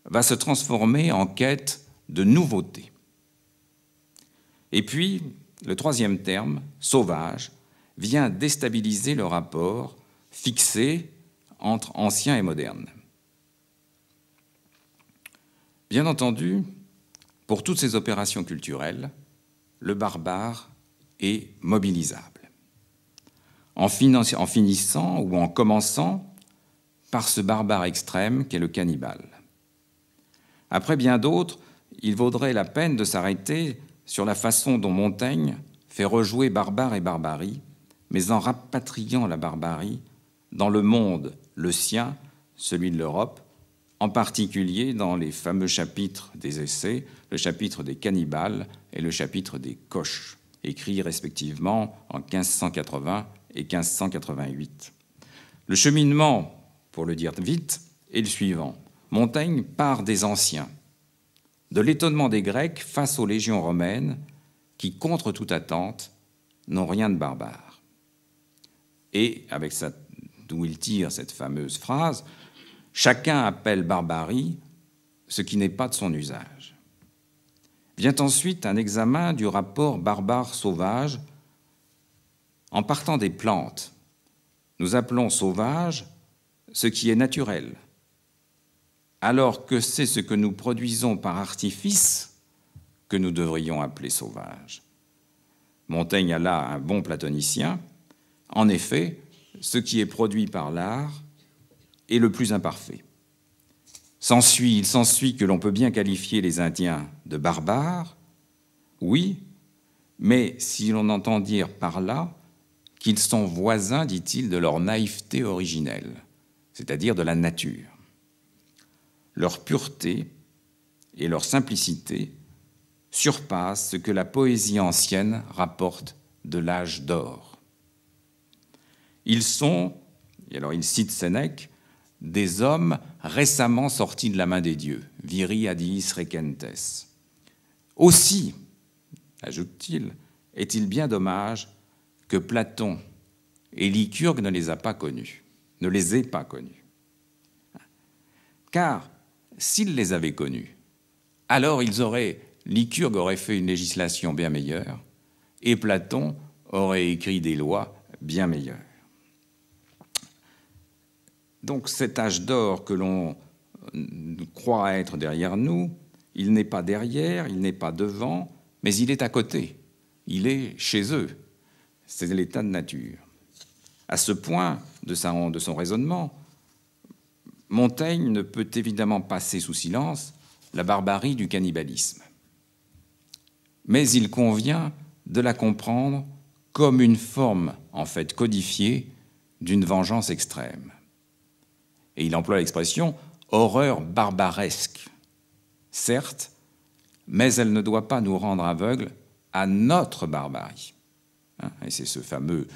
va se transformer en quête de nouveautés. Et puis, le troisième terme, sauvage, vient déstabiliser le rapport fixé entre ancien et moderne. Bien entendu, pour toutes ces opérations culturelles, le barbare est mobilisable. En finissant ou en commençant par ce barbare extrême qu'est le cannibale. Après bien d'autres, il vaudrait la peine de s'arrêter sur la façon dont Montaigne fait rejouer barbare et barbarie, mais en rapatriant la barbarie dans le monde, le sien, celui de l'Europe, en particulier dans les fameux chapitres des essais, le chapitre des cannibales et le chapitre des coches, écrits respectivement en 1580 et 1588. Le cheminement, pour le dire vite, est le suivant. Montaigne part des anciens, de l'étonnement des Grecs face aux légions romaines qui, contre toute attente, n'ont rien de barbare. Et, avec ça, d'où il tire cette fameuse phrase, « Chacun appelle barbarie ce qui n'est pas de son usage ». Vient ensuite un examen du rapport barbare-sauvage. En partant des plantes, nous appelons sauvage ce qui est naturel, alors que c'est ce que nous produisons par artifice que nous devrions appeler sauvage. Montaigne a là un bon platonicien. En effet, ce qui est produit par l'art est le plus imparfait. Il s'ensuit que l'on peut bien qualifier les Indiens de barbares, oui, mais si l'on entend dire par là qu'ils sont voisins, dit-il, de leur naïveté originelle, c'est-à-dire de la nature. Leur pureté et leur simplicité surpassent ce que la poésie ancienne rapporte de l'âge d'or. Ils sont, et alors il cite Sénèque, des hommes récemment sortis de la main des dieux, viri adiis recentes. Aussi, ajoute-t-il, est-il bien dommage que Platon et Lycurgue ne les ait pas connus. Car s'ils les avaient connus, alors Lycurgue aurait fait une législation bien meilleure et Platon aurait écrit des lois bien meilleures. Donc cet âge d'or que l'on croit être derrière nous, il n'est pas derrière, il n'est pas devant, mais il est à côté, il est chez eux. C'est l'état de nature. À ce point de son raisonnement, Montaigne ne peut évidemment passer sous silence la barbarie du cannibalisme. Mais il convient de la comprendre comme une forme, en fait, codifiée d'une vengeance extrême. Et il emploie l'expression « horreur barbaresque ». Certes, mais elle ne doit pas nous rendre aveugles à notre barbarie. Et c'est ce fameux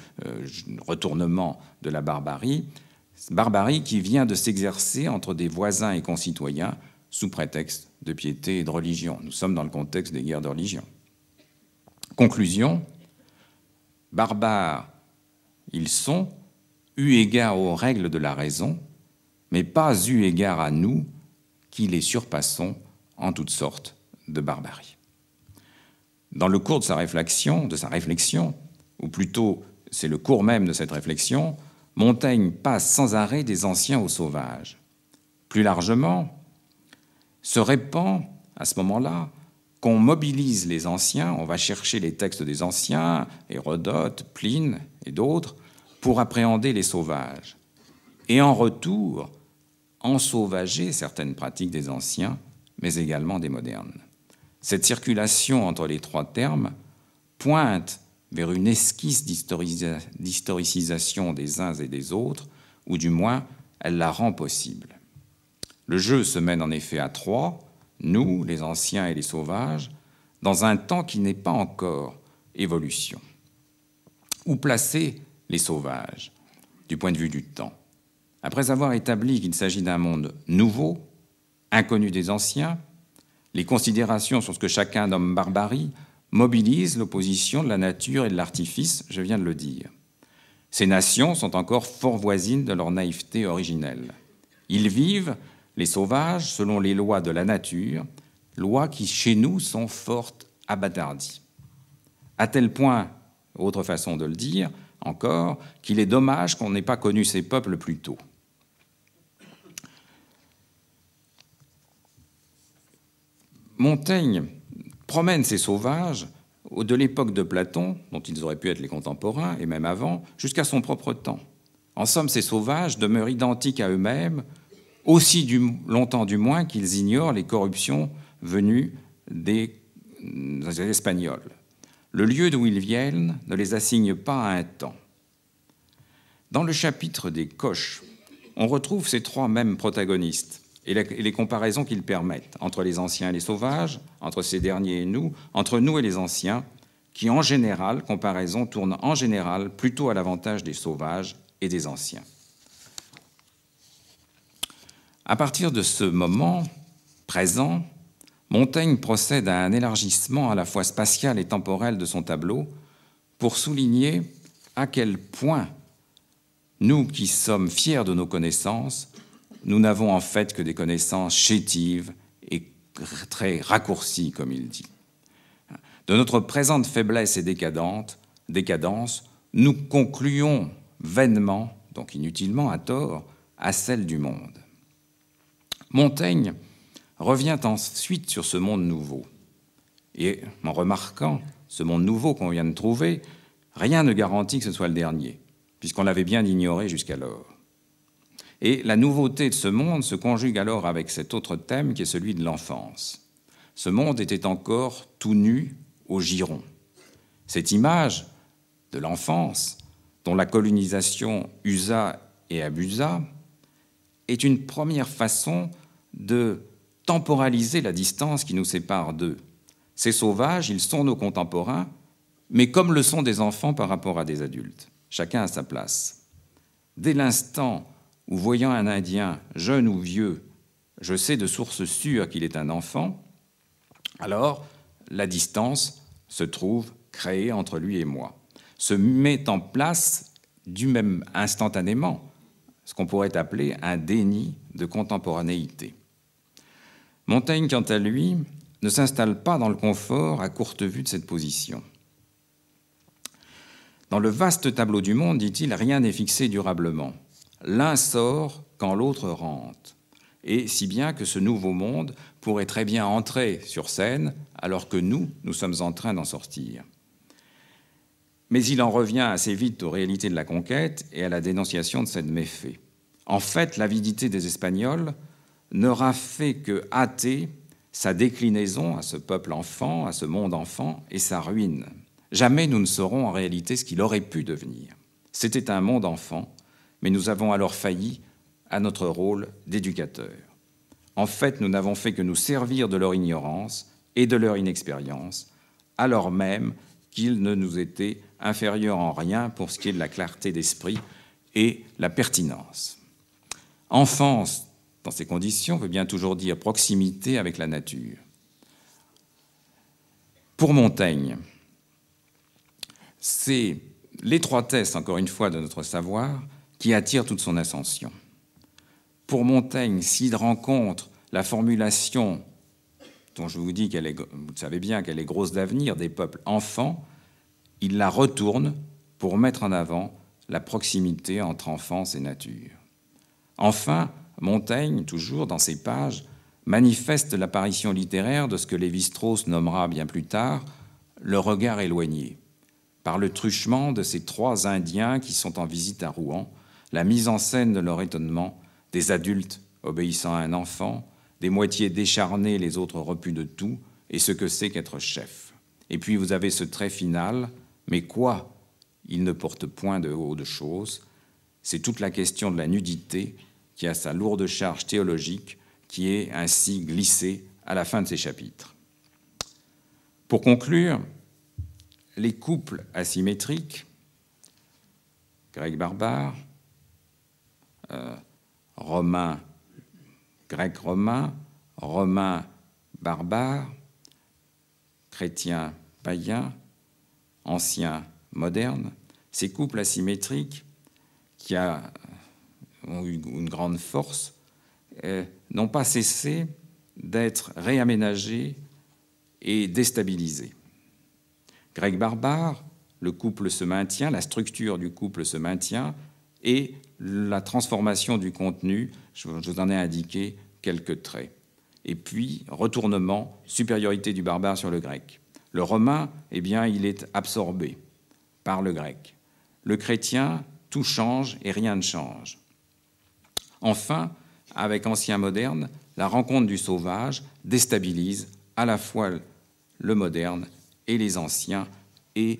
retournement de la barbarie qui vient de s'exercer entre des voisins et concitoyens sous prétexte de piété et de religion. Nous sommes dans le contexte des guerres de religion. Conclusion, barbares, ils sont, eu égard aux règles de la raison, mais pas eu égard à nous qui les surpassons en toutes sortes de barbarie. Dans le cours de sa réflexion, ou plutôt c'est le cours même de cette réflexion, Montaigne passe sans arrêt des anciens aux sauvages. Plus largement, se répand à ce moment-là qu'on mobilise les anciens, on va chercher les textes des anciens, Hérodote, Pline et d'autres, pour appréhender les sauvages. Et en retour, ensauvager certaines pratiques des anciens, mais également des modernes. Cette circulation entre les trois termes pointe vers une esquisse d'historicisation des uns et des autres, ou du moins, elle la rend possible. Le jeu se mène en effet à trois, nous, les anciens et les sauvages, dans un temps qui n'est pas encore évolution. Où placer les sauvages, du point de vue du temps? Après avoir établi qu'il s'agit d'un monde nouveau, inconnu des anciens, les considérations sur ce que chacun nomme barbarie mobilisent l'opposition de la nature et de l'artifice, je viens de le dire. Ces nations sont encore fort voisines de leur naïveté originelle. Ils vivent, les sauvages, selon les lois de la nature, lois qui, chez nous, sont fort abattardies. À tel point, autre façon de le dire, encore, qu'il est dommage qu'on n'ait pas connu ces peuples plus tôt. Montaigne promène ces sauvages de l'époque de Platon, dont ils auraient pu être les contemporains, et même avant, jusqu'à son propre temps. En somme, ces sauvages demeurent identiques à eux-mêmes, aussi longtemps du moins qu'ils ignorent les corruptions venues des Espagnols. Le lieu d'où ils viennent ne les assigne pas à un temps. Dans le chapitre des coches, on retrouve ces trois mêmes protagonistes et les comparaisons qu'ils permettent entre les anciens et les sauvages, entre ces derniers et nous, entre nous et les anciens, qui en général, comparaison tourne en général plutôt à l'avantage des sauvages et des anciens. À partir de ce moment présent, Montaigne procède à un élargissement à la fois spatial et temporel de son tableau pour souligner à quel point nous qui sommes fiers de nos connaissances, nous n'avons en fait que des connaissances chétives et très raccourcies, comme il dit. De notre présente faiblesse et décadence, nous concluons vainement, donc inutilement à tort, à celle du monde. Montaigne revient ensuite sur ce monde nouveau. Et en remarquant ce monde nouveau qu'on vient de trouver, rien ne garantit que ce soit le dernier, puisqu'on l'avait bien ignoré jusqu'alors. Et la nouveauté de ce monde se conjugue alors avec cet autre thème qui est celui de l'enfance. Ce monde était encore tout nu au giron. Cette image de l'enfance, dont la colonisation usa et abusa, est une première façon de temporaliser la distance qui nous sépare d'eux. Ces sauvages, ils sont nos contemporains, mais comme le sont des enfants par rapport à des adultes. Chacun à sa place. Dès l'instant où, voyant un Indien, jeune ou vieux, je sais de source sûre qu'il est un enfant, alors la distance se trouve créée entre lui et moi. Se met en place du même instantanément ce qu'on pourrait appeler un déni de contemporanéité. Montaigne, quant à lui, ne s'installe pas dans le confort à courte vue de cette position. Dans le vaste tableau du monde, dit-il, rien n'est fixé durablement. L'un sort quand l'autre rentre, et si bien que ce nouveau monde pourrait très bien entrer sur scène alors que nous sommes en train d'en sortir. Mais il en revient assez vite aux réalités de la conquête et à la dénonciation de cette méfait. En fait, l'avidité des Espagnols n'aura fait que hâter sa déclinaison à ce peuple enfant, à ce monde enfant, et sa ruine. Jamais nous ne saurons en réalité ce qu'il aurait pu devenir. C'était un monde enfant, mais nous avons alors failli à notre rôle d'éducateur. En fait, nous n'avons fait que nous servir de leur ignorance et de leur inexpérience, alors même qu'ils ne nous étaient inférieurs en rien pour ce qui est de la clarté d'esprit et la pertinence. Enfance, dans ces conditions, veut bien toujours dire proximité avec la nature. Pour Montaigne, c'est l'étroitesse, encore une fois, de notre savoir qui attire toute son ascension. Pour Montaigne, s'il rencontre la formulation dont je vous dis vous savez bien qu'elle est grosse d'avenir, des peuples enfants, il la retourne pour mettre en avant la proximité entre enfance et nature. Enfin, Montaigne, toujours dans ses pages, manifeste l'apparition littéraire de ce que Lévi-Strauss nommera bien plus tard le regard éloigné. Par le truchement de ces 3 Indiens qui sont en visite à Rouen, la mise en scène de leur étonnement, des adultes obéissant à un enfant, des moitiés décharnées, les autres repus de tout, et ce que c'est qu'être chef. Et puis vous avez ce trait final, mais quoi? Il ne porte point de haut de choses. C'est toute la question de la nudité qui a sa lourde charge théologique, qui est ainsi glissée à la fin de ces chapitres. Pour conclure, les couples asymétriques, grec-barbare, romain, grec-romain, romain-barbare, chrétien-païen, ancien-moderne, ces couples asymétriques qui ont eu une grande force n'ont pas cessé d'être réaménagés et déstabilisés. Grec-barbare, le couple se maintient, la structure du couple se maintient et la transformation du contenu, je vous en ai indiqué quelques traits. Et puis, retournement, supériorité du barbare sur le grec. Le romain, eh bien, il est absorbé par le grec. Le chrétien, tout change et rien ne change. Enfin, avec ancien moderne, la rencontre du sauvage déstabilise à la fois le moderne et les anciens et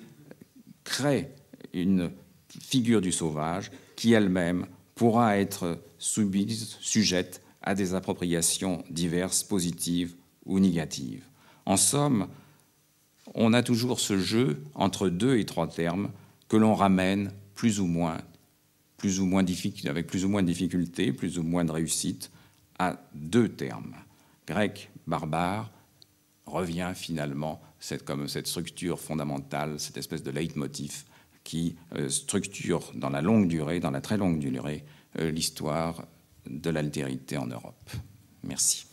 crée une figure du sauvage qui elle-même pourra être sujette à des appropriations diverses, positives ou négatives. En somme, on a toujours ce jeu entre 2 et 3 termes que l'on ramène avec plus ou moins de difficulté, plus ou moins de réussite, à 2 termes. Grec, barbare, revient finalement comme cette structure fondamentale, cette espèce de leitmotiv qui structure dans la longue durée, dans la très longue durée, l'histoire de l'altérité en Europe. Merci.